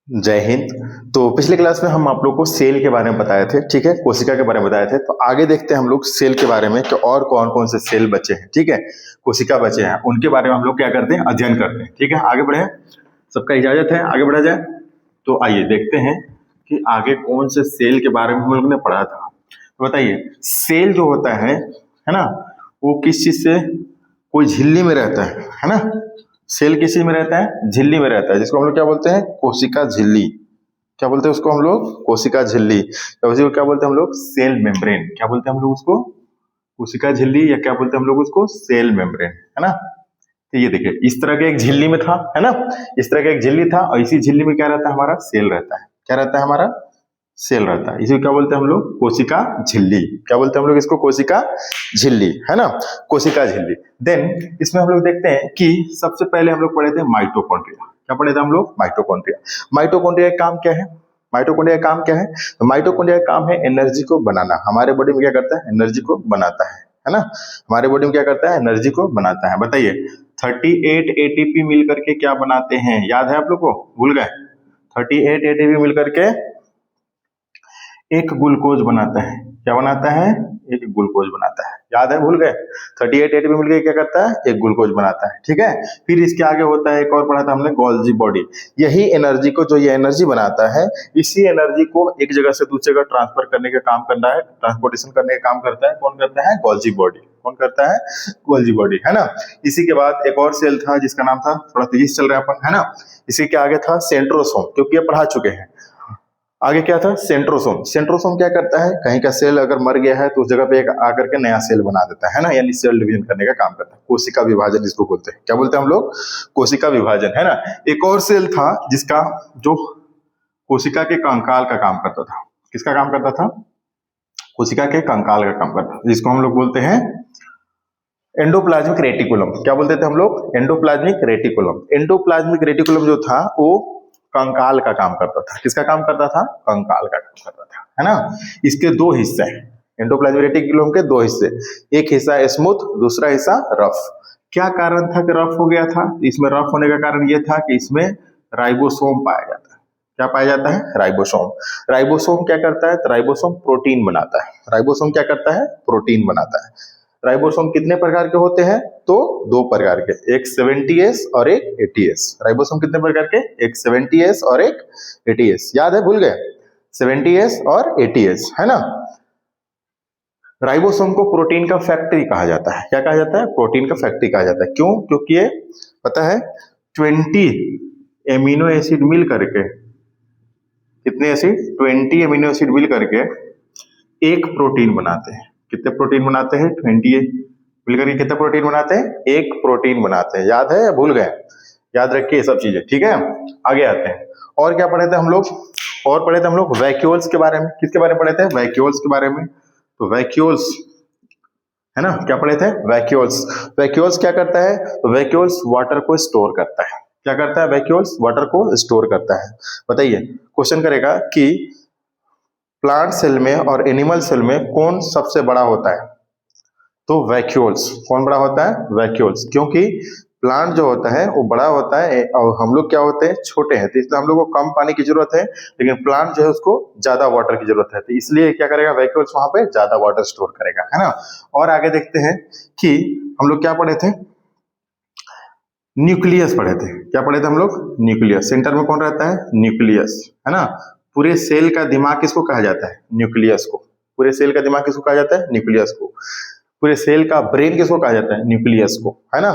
जय हिंद। तो पिछले क्लास में हम आप लोग को सेल के बारे में बताए थे, ठीक है, कोशिका के बारे में बताए थे। तो आगे देखते हैं हम लोग सेल के बारे में कि और कौन कौन से सेल बचे हैं, ठीक है, कोशिका बचे हैं, उनके बारे में हम लोग क्या करते हैं, अध्ययन करते हैं। ठीक है, आगे बढ़े, सबका इजाजत है, आगे बढ़ा जाए। तो आइए देखते हैं कि आगे कौन से सेल के बारे में हम लोग ने पढ़ा था। तो बताइए, सेल जो होता है ना, वो किस चीज से, कोई झिल्ली में रहता है ना। सेल किस चीज में रहता है, झिल्ली में रहता है, जिसको हम लोग क्या बोलते हैं, कोशिका झिल्ली। क्या बोलते हैं उसको हम लोग, कोशिका झिल्ली। तो उसी को क्या बोलते हैं हम लोग, सेल मेम्ब्रेन। क्या बोलते हैं हम लोग उसको, कोशिका झिल्ली, या क्या बोलते हैं हम लोग उसको, सेल मेम्ब्रेन, है ना। तो ये देखिए, इस तरह के एक झिल्ली में था, है ना, इस तरह का एक झिल्ली था, और इसी झिल्ली में क्या रहता है, हमारा सेल रहता है। क्या रहता है, हमारा सेल रहता है। इसी क्या बोलते हैं हम लोग, कोशिका झिल्ली। क्या बोलते हैं हम लोग इसको, कोशिका झिल्ली, है ना, कोशिका झिल्ली। देन इसमें हम लोग देखते हैं कि सबसे पहले हम लोग पढ़े थे माइटोकॉन्ड्रिया। क्या पढ़े थे हम लोग, माइटोकॉन्ड्रिया। माइटोकॉन्ड्रिया का काम क्या है, माइटोकॉन्ड्रिया का काम क्या है, तो माइटोकॉन्ड्रिया का काम है एनर्जी को बनाना। हमारे बॉडी में क्या करता है, एनर्जी को बनाता है ना, हमारे बॉडी में क्या करता है, एनर्जी को बनाता है। बताइए, 38 एटीपी मिल करके क्या बनाते हैं, याद है आप लोग को, भूल गए। 38 एटीपी मिल करके एक ग्लूकोज बनाता है। क्या बनाता है, एक ग्लूकोज बनाता है, याद है, भूल गए। 38 एटीपी मिलकर क्या करता है, एक ग्लूकोज बनाता है, ठीक है। फिर इसके आगे होता है, एक और पढ़ा था हमने, गोल्जी बॉडी। यही एनर्जी को, जो ये एनर्जी बनाता है, इसी एनर्जी को एक जगह से दूसरी जगह ट्रांसफर करने का काम करता है, ट्रांसपोर्टेशन करने का काम करता है। कौन करता है, गोल्जी बॉडी। कौन करता है, गोल्जी बॉडी, है ना। इसी के बाद एक और सेल था जिसका नाम था, थोड़ा तेजी से चल रहा है अपन, है ना। इसी के आगे था सेंट्रोसोम, क्योंकि ये पढ़ा चुके हैं। आगे क्या था, सेंट्रोसोम। सेंट्रोसोम क्या करता है, कहीं का सेल अगर मर गया है तो उस जगह पे एक आकर के नया सेल बना देता है ना, यानी सेल डिवीजन करने का काम करता है। कोशिका विभाजन इसको बोलते हैं। क्या बोलते हैं हम लोग, कोशिका विभाजन, है ना। एक और सेल था जिसका, जो कोशिका के कंकाल का काम करता था। किसका काम करता था, कोशिका के कंकाल का काम करता था, जिसको हम लोग बोलते हैं एंडोप्लाज्मिक रेटिकुलम। क्या बोलते थे हम लोग, एंडोप्लाज्मिक रेटिकुलम। एंडोप्लाज्मिक रेटिकुलम जो था वो कंकाल का काम करता था। किसका काम करता था, कंकाल का काम करता था, है ना। इसके दो हिस्से हैं, एंडोप्लाज्मिक रेटिकुलम के दो हिस्से, एक हिस्सा स्मूथ, दूसरा हिस्सा रफ। क्या कारण था कि रफ हो गया था, इसमें रफ होने का कारण यह था कि इसमें राइबोसोम पाया जाता है। क्या पाया जाता है, राइबोसोम। राइबोसोम क्या करता है, तो राइबोसोम प्रोटीन बनाता है। राइबोसोम क्या करता है, प्रोटीन बनाता है। राइबोसोम कितने प्रकार के होते हैं, तो दो प्रकार के, एक 70S और एक 80S। राइबोसोम कितने प्रकार के, एक 70S और एक 80S, याद है, भूल गए, 70S और 80S, है ना। राइबोसोम को प्रोटीन का फैक्ट्री कहा जाता है। क्या कहा जाता है, प्रोटीन का फैक्ट्री कहा जाता है। क्यों, क्योंकि ये पता है 20 एमिनो एसिड मिल करके, कितने एसिड, 20 एमिनो एसिड मिल करके एक प्रोटीन बनाते हैं। कितने प्रोटीन बनाते हैं, 20 मिलकर कितने प्रोटीन बनाते हैं, एक प्रोटीन बनाते हैं। याद है या भूल गए, याद रखिए सब चीजें, ठीक है। आगे आते हैं, और क्या पढ़े थे हम लोग, और पढ़े थे हम लोग वैक्यूल्स के बारे में। किसके बारे में पढ़े थे, वैक्यूल्स के बारे में। तो वैक्यूल्स, है ना, क्या पढ़े थे, वैक्यूल्स। वैक्यूल्स क्या करता है, तो वैक्यूल्स वाटर को स्टोर करता है। क्या करता है, वैक्यूल्स वाटर को स्टोर करता है। बताइए, क्वेश्चन करेगा कि प्लांट सेल में और एनिमल सेल में कौन सबसे बड़ा होता है, तो वैक्यूल्स। कौन बड़ा होता है, वैक्यूल्स, क्योंकि प्लांट जो होता है वो बड़ा होता है और हम लोग क्या होते हैं, छोटे हैं, तो इसलिए हम लोग को कम पानी की जरूरत है, लेकिन प्लांट जो है उसको ज्यादा वाटर की जरूरत है, तो इसलिए क्या करेगा, वैक्यूल्स वहां पे ज्यादा वाटर स्टोर करेगा, है ना। और आगे देखते हैं कि हम लोग क्या पढ़े थे, न्यूक्लियस पढ़े थे। क्या पढ़े थे हम लोग, न्यूक्लियस। सेंटर में कौन रहता है, न्यूक्लियस, है ना। पूरे सेल का दिमाग किसको कहा जाता है, न्यूक्लियस को। पूरे सेल का दिमाग किसको कहा जाता है, न्यूक्लियस को। पूरे सेल का ब्रेन किसको कहा जाता है, न्यूक्लियस को, है ना।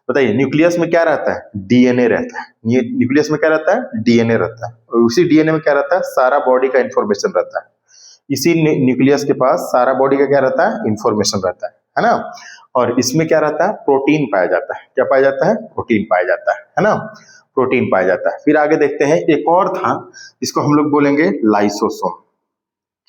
बताइए, न्यूक्लियस में क्या रहता है, डीएनए रहता है। न्यूक्लियस में क्या रहता है, डीएनए रहता है, और उसी डीएनए में क्या रहता है, सारा बॉडी का इंफॉर्मेशन रहता है। इसी न्यूक्लियस के पास सारा बॉडी का क्या रहता है, इंफॉर्मेशन रहता है ना। और इसमें क्या रहता है, प्रोटीन पाया जाता है। क्या पाया जाता है, प्रोटीन पाया जाता है ना, प्रोटीन पाया जाता है। फिर आगे देखते हैं, एक और था, इसको हम लोग बोलेंगे लाइसोसोम।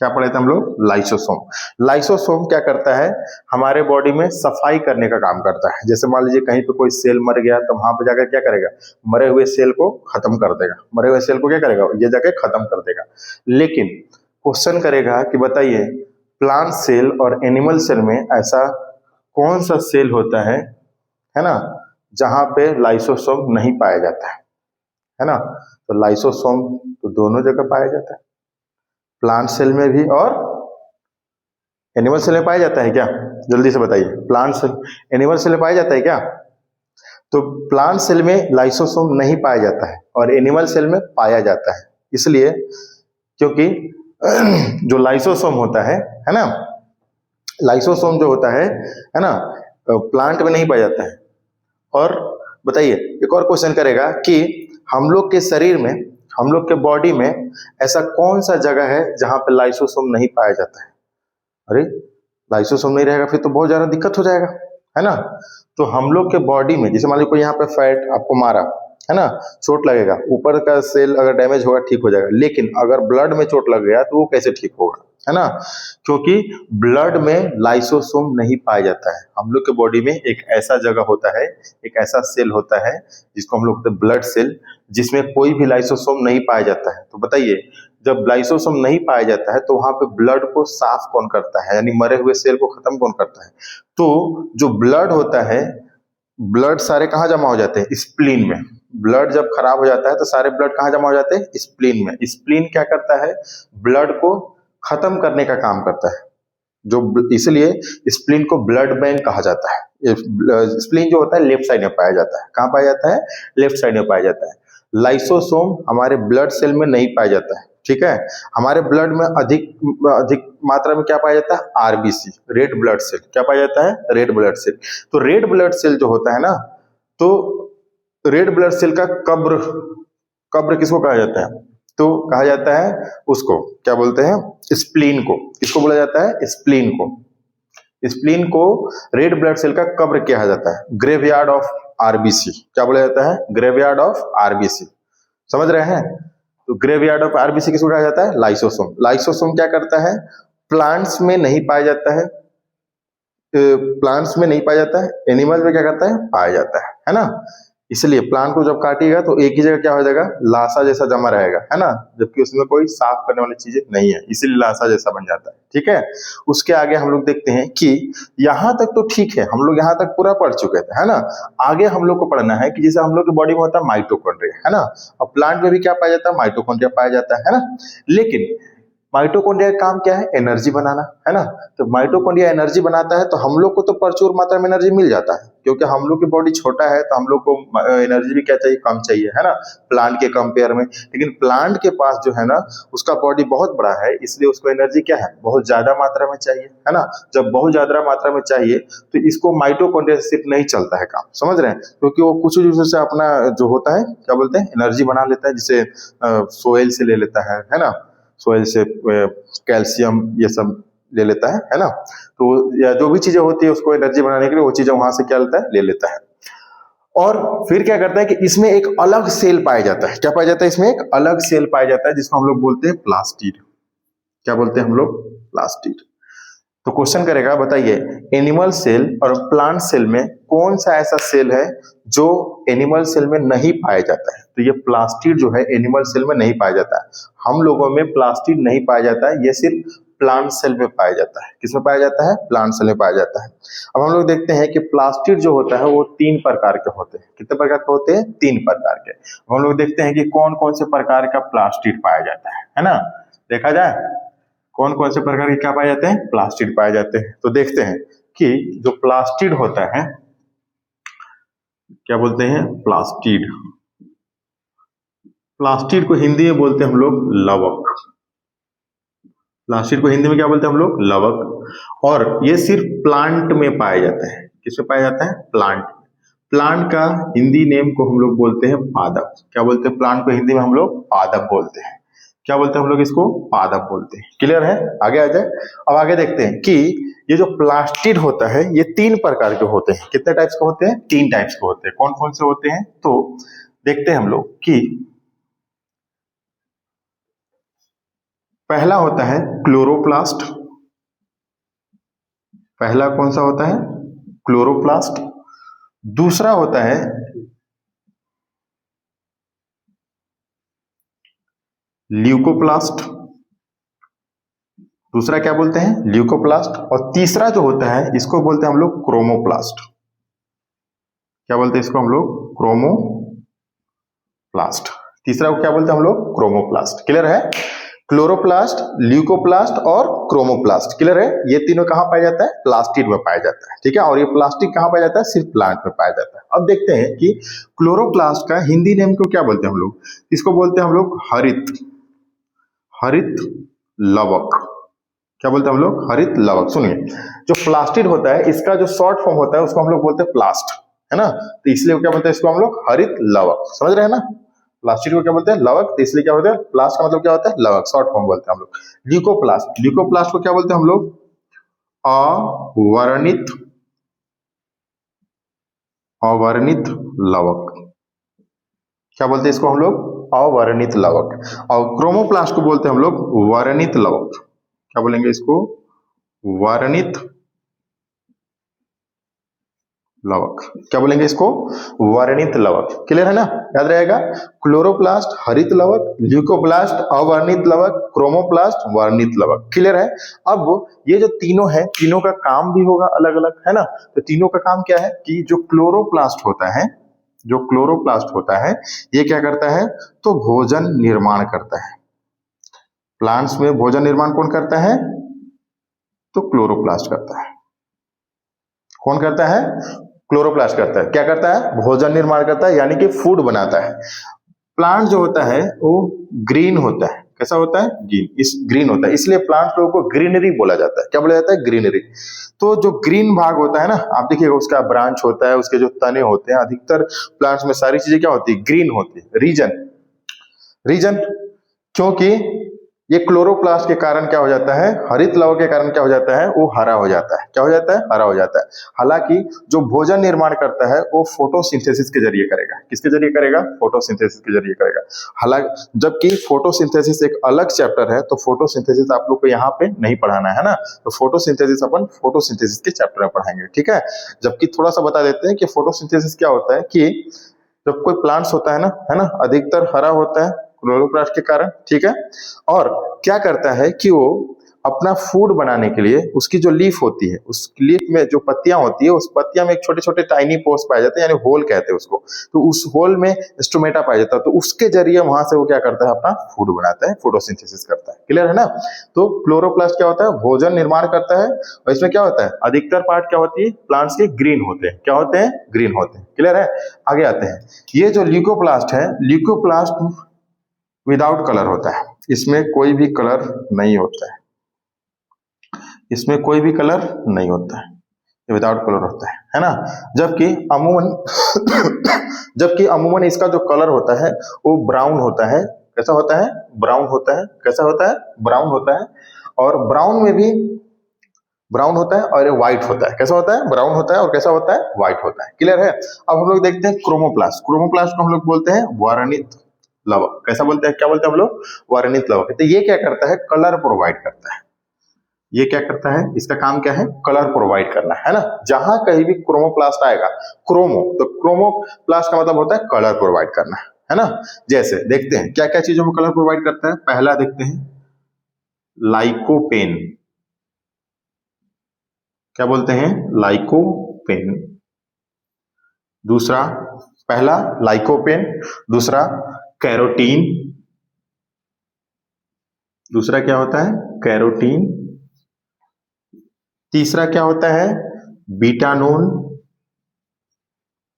क्या पढ़े थे हम लोग, लाइसोसोम। लाइसोसोम क्या करता है, हमारे बॉडी में सफाई करने का काम करता है। जैसे मान लीजिए कहीं पे कोई सेल मर गया, तो वहां पे जाकर क्या करेगा, मरे हुए सेल को खत्म कर देगा। मरे हुए सेल को क्या करेगा, ये जाके खत्म कर देगा। लेकिन क्वेश्चन करेगा कि बताइए, प्लांट सेल और एनिमल सेल में ऐसा कौन सा सेल होता है ना, जहां पे लाइसोसोम नहीं पाया जाता है है ना। तो लाइसोसोम तो दोनों जगह पाया जाता है, प्लांट सेल में भी और एनिमल सेल में पाया जाता है क्या? जल्दी से बताइए, प्लांट सेल एनिमल सेल में पाया जाता है क्या? तो प्लांट सेल में लाइसोसोम नहीं पाया जाता है और एनिमल सेल में पाया जाता है, इसलिए क्योंकि जो लाइसोसोम होता है ना, लाइसोसोम जो होता है ना, प्लांट में नहीं पाया जाता है। और बताइए, एक और क्वेश्चन करेगा कि हम लोग के शरीर में, हम लोग के बॉडी में ऐसा कौन सा जगह है जहां पे लाइसोसोम नहीं पाया जाता है? अरे लाइसोसोम नहीं रहेगा फिर तो बहुत ज्यादा दिक्कत हो जाएगा, है ना। तो हम लोग के बॉडी में, जैसे मान लो कोई यहाँ पे फैट आपको मारा, है ना, चोट लगेगा, ऊपर का सेल अगर डैमेज होगा ठीक हो जाएगा, लेकिन अगर ब्लड में चोट लग गया तो वो कैसे ठीक होगा, है ना, क्योंकि ब्लड में लाइसोसोम नहीं पाया जाता है। हम लोग के बॉडी में एक ऐसा जगह होता है, एक ऐसा सेल होता है जिसको हम लोग बोलते हैं ब्लड सेल, जिसमें कोई भी लाइसोसोम नहीं पाया जाता है। तो बताइए, जब लाइसोसोम नहीं पाया जाता है तो वहां पे ब्लड को साफ कौन करता है, यानी मरे हुए सेल को खत्म कौन करता है? तो जो ब्लड होता है, ब्लड सारे कहाँ जमा हो जाते हैं? स्प्लीन में। ब्लड जब खराब हो जाता है तो सारे ब्लड कहाँ जमा हो जाते हैं? स्प्लीन में। स्प्लीन क्या करता है? ब्लड को खत्म करने का काम करता है, इसलिए स्प्लीन को ब्लड बैंक कहा जाता है। स्प्लीन जो होता है लेफ्ट साइड में पाया जाता है। कहाँ पाया जाता है? लेफ्ट साइड में पाया जाता है। लाइसोसोम हमारे ब्लड सेल में नहीं पाया जाता है, ठीक है। हमारे ब्लड में अधिक मात्रा में क्या पाया जाता है? RBC, red blood cell. क्या पाया जाता है? Red blood cell. तो रेड ब्लड सेल जो होता है ना, तो रेड ब्लड सेल का कब्र किसको कहा जाता है? तो कहा जाता है उसको, क्या बोलते हैं? स्प्लीन को। किसको बोला जाता है? स्प्लीन को। स्प्लीन को रेड ब्लड सेल का कब्र कहा जाता है, ग्रेवयार्ड ऑफ आरबीसी। क्या बोला जाता है? Graveyard of RBC. समझ रहे हैं? तो ग्रेवयार्ड ऑफ आरबीसी किसको कहा जाता है? लाइसोसोम। लाइसोसोम क्या करता है? प्लांट्स में नहीं पाया जाता है, प्लांट्स में नहीं पाया जाता है, एनिमल में क्या करता है? पाया जाता है ना। इसलिए प्लांट को जब काटिएगा तो एक ही जगह क्या हो जाएगा? लाशा जैसा जमा रहेगा, है ना, जबकि उसमें कोई साफ करने वाली चीजें नहीं है, इसीलिए लाशा जैसा बन जाता है, ठीक है। उसके आगे हम लोग देखते हैं कि यहाँ तक तो ठीक है, हम लोग यहाँ तक पूरा पढ़ चुके थे, है ना। आगे हम लोग को पढ़ना है कि जैसे हम लोग की बॉडी में होता है माइटोकॉन्ड्रिया, है ना, और प्लांट में भी क्या पाया जाता है? माइटोकॉन्ड्रिया पाया जाता है ना। लेकिन माइटोकॉन्ड्रिया का काम क्या है? एनर्जी बनाना, है ना। तो माइटोकॉन्ड्रिया एनर्जी बनाता है, तो हम लोग को तो प्रचुर मात्रा में एनर्जी मिल जाता है, क्योंकि हम लोग की बॉडी छोटा है तो हम लोग को एनर्जी भी क्या चाहिए? कम चाहिए, है ना, प्लांट के कंपेयर में। लेकिन प्लांट के पास जो है ना, उसका बॉडी बहुत बड़ा है, इसलिए उसको एनर्जी क्या है? बहुत ज्यादा मात्रा में चाहिए, है ना। जब बहुत ज्यादा मात्रा में चाहिए तो इसको माइटोकॉन्ड्रिया से सिर्फ नहीं चलता है काम, समझ रहे हैं, क्योंकि वो कुछ चीजों से अपना जो होता है, क्या बोलते हैं, एनर्जी बना लेता है, जिसे सोइल से ले लेता है ना, सोइल से कैल्शियम ये सब ले लेता है ना। तो या जो भी चीजें होती है उसको एनर्जी बनाने के लिए वो चीजें वहां से क्या लेता है? ले लेता है। और फिर क्या करता है कि इसमें एक अलग सेल पाया जाता है। क्या पाया जाता है? इसमें एक अलग सेल पाया जाता है जिसको हम लोग बोलते हैं प्लास्टिड। क्या बोलते हैं हम लोग? प्लास्टिड। तो क्वेश्चन करेगा, बताइए एनिमल सेल और प्लांट सेल में कौन सा ऐसा सेल है जो एनिमल सेल में नहीं पाया जाता है? तो ये प्लास्टिड जो है एनिमल सेल में नहीं पाया जाता है। हम लोगों में प्लास्टिड नहीं पाया जाता है, ये सिर्फ प्लांट सेल में पाया जाता है। किसमें पाया जाता है? प्लांट सेल में पाया जाता है। अब हम लोग देखते हैं कि प्लास्टिड जो होता है वो 3 प्रकार के होते हैं। कितने प्रकार के होते हैं? 3 प्रकार के। हम लोग देखते हैं कि कौन कौन से प्रकार का प्लास्टिड पाया जाता है ना। देखा जाए कौन कौन से प्रकार के क्या पाए जाते हैं? प्लास्टिड पाए जाते हैं। तो देखते हैं कि जो प्लास्टिड होता है, क्या बोलते हैं? प्लास्टिड। प्लास्टिड को हिंदी में बोलते हैं हम लोग लवक। प्लास्टिड को हिंदी में क्या बोलते हैं हम लोग? लवक। और ये सिर्फ प्लांट में पाया जाता है। किसमें पाया जाता है? प्लांट। प्लांट का हिंदी नेम को हम लोग बोलते हैं पादप। क्या बोलते हैं? प्लांट को हिंदी में हम लोग पादप बोलते हैं। क्या बोलते हैं हम लोग? इसको पादप बोलते हैं। क्लियर है? आगे आ जाए। अब आगे देखते हैं कि ये जो प्लास्टिड होता है ये 3 प्रकार के होते हैं। कितने टाइप्स के होते हैं? 3 टाइप्स के होते हैं। कौन कौन से होते हैं? तो देखते हैं हम लोग कि पहला होता है क्लोरोप्लास्ट। पहला कौन सा होता है? क्लोरोप्लास्ट। दूसरा होता है ल्यूकोप्लास्ट। दूसरा क्या बोलते हैं? ल्यूकोप्लास्ट। और तीसरा जो होता है इसको बोलते हैं हम लोग क्रोमोप्लास्ट। क्या बोलते हैं इसको हम लोग? क्रोमोप्लास्ट। तीसरा को क्या बोलते हैं हम लोग, क्रोमोप्लास्ट। क्लियर है? क्लोरोप्लास्ट, ल्यूकोप्लास्ट और क्रोमोप्लास्ट। क्लियर है? ये तीनों कहां पाया जाता है, प्लास्टिड में पाया जाता है। ठीक है, और ये प्लास्टिक कहां पाया जाता है, सिर्फ प्लांट में पाया जाता है। अब देखते हैं कि क्लोरोप्लास्ट का हिंदी नेम को क्या बोलते हैं हम लोग। इसको बोलते हैं हम लोग हरित, हरित लवक। क्या बोलते हैं हम लोग, हरित लवक। सुनिए, जो प्लास्टिड होता है इसका जो शॉर्ट फॉर्म होता है उसको हम लोग बोलते हैं प्लास्ट, है ना। तो इसलिए क्या बोलते हैं इसको हम लोग, हरित लवक। समझ रहे हैं ना, प्लास्टिड को क्या बोलते हैं, लवक। तो इसलिए क्या होता है, प्लास्ट का मतलब क्या होता है, लवक, शॉर्ट फॉर्म बोलते हैं हम लोग। ल्यूकोप्लास्ट, ल्यूकोप्लास्ट को क्या बोलते हैं हम लोग, अवर्णित, अवर्णित लवक। क्या बोलते हैं इसको हम लोग, अवर्णित लवक। और क्रोमोप्लास्ट को बोलते हैं हम लोग वर्णित लवक। क्या बोलेंगे इसको, वर्णित लवक। क्या बोलेंगे इसको, वर्णित लवक। क्लियर है ना, याद रहेगा। क्लोरोप्लास्ट हरित लवक, ल्यूकोप्लास्ट अवर्णित लवक, क्रोमोप्लास्ट वर्णित लवक। क्लियर है। अब ये जो तीनों है, तीनों का काम भी होगा अलग अलग, है ना। तो तीनों का काम क्या है कि जो क्लोरोप्लास्ट होता है, जो क्लोरोप्लास्ट होता है ये क्या करता है, तो भोजन निर्माण करता है। प्लांट्स में भोजन निर्माण कौन करता है, तो क्लोरोप्लास्ट करता है। कौन करता है, क्लोरोप्लास्ट करता है। क्या करता है, भोजन निर्माण करता है, यानी कि फूड बनाता है। प्लांट जो होता है वो ग्रीन होता है। कैसा होता है, ग्रीन होता है, इसलिए प्लांट लोगों को ग्रीनरी बोला जाता है। क्या बोला जाता है, ग्रीनरी। तो जो ग्रीन भाग होता है ना, आप देखिएगा उसका ब्रांच होता है, उसके जो तने होते हैं, अधिकतर प्लांट्स में सारी चीजें क्या होती है, ग्रीन होती है। रीजन, रीजन क्योंकि ये क्लोरोप्लास्ट के कारण क्या हो जाता है, हरित लवक के कारण क्या हो जाता है, वो हरा हो जाता है। क्या हो जाता है, हरा हो जाता है। हालांकि जो भोजन निर्माण करता है वो फोटोसिंथेसिस के जरिए करेगा। किसके जरिए करेगा, फोटोसिंथेसिस के जरिए करेगा। हालांकि जबकि फोटोसिंथेसिस एक अलग चैप्टर है, तो फोटोसिंथेसिस आप लोग को यहाँ पे नहीं पढ़ाना है ना। तो फोटोसिंथेसिस अपन फोटोसिंथेसिस के चैप्टर में पढ़ाएंगे, ठीक है। जबकि थोड़ा सा बता देते हैं कि फोटोसिंथेसिस क्या होता है, कि जब कोई प्लांट्स होता है ना, अधिकतर हरा होता है क्लोरोप्लास्ट के कारण, ठीक है। और क्या करता है कि वो अपना फूड बनाने के लिए उसकी जो लीफ होती है, उस लीफ में जो पत्तियां होती है, उस पत्तियां में एक छोटे छोटे टाइनी पोर्स पाए जाते हैं, यानी होल कहते हैं उसको। तो उस होल में स्टोमेटा पाया जाता है, तो उसके जरिए वहां से वो क्या करता है, अपना फूड बनाता है, फोटोसिंथेसिस करता है। क्लियर है ना। तो क्लोरोप्लास्ट क्या होता है, भोजन निर्माण करता है। और इसमें क्या होता है, अधिकतर पार्ट क्या होती है, प्लांट्स के ग्रीन होते हैं। क्या होते हैं, ग्रीन होते हैं। क्लियर है। आगे आते हैं, ये जो ल्यूकोप्लास्ट है, ल्यूकोप्लास्ट विदाउट कलर होता है। इसमें कोई भी कलर नहीं होता है, इसमें कोई भी कलर नहीं होता है, विदाउट कलर होता है ना। जबकि अमूमन इसका जो कलर होता है वो ब्राउन होता है। कैसा होता है, ब्राउन होता है। कैसा होता है, ब्राउन होता है। और ब्राउन में भी ब्राउन होता है और व्हाइट होता है। कैसा होता है, ब्राउन होता है और कैसा होता है, व्हाइट होता है। क्लियर है। अब हम लोग देखते हैं क्रोमोप्लास्ट। क्रोमोप्लास्ट को हम लोग बोलते हैं वर्णित लवक। कैसा बोलते हैं, क्या बोलते हैं हम लोग, वर्णित लवक। तो ये क्या करता है, कलर प्रोवाइड करता है। ये क्या करता है, इसका काम क्या है, कलर प्रोवाइड करना, है ना। जहां कहीं भी क्रोमोप्लास्ट आएगा, क्रोमो, तो क्रोमोप्लास्ट का मतलब होता है कलर प्रोवाइड करना, है ना। जैसे देखते हैं क्या क्या चीजों में कलर प्रोवाइड करता है। पहला देखते हैं, लाइकोपेन। क्या बोलते हैं, लाइकोपेन। दूसरा, पहला लाइकोपेन, दूसरा कैरोटीन। दूसरा क्या होता है, कैरोटीन। तीसरा क्या होता है, बीटानोन।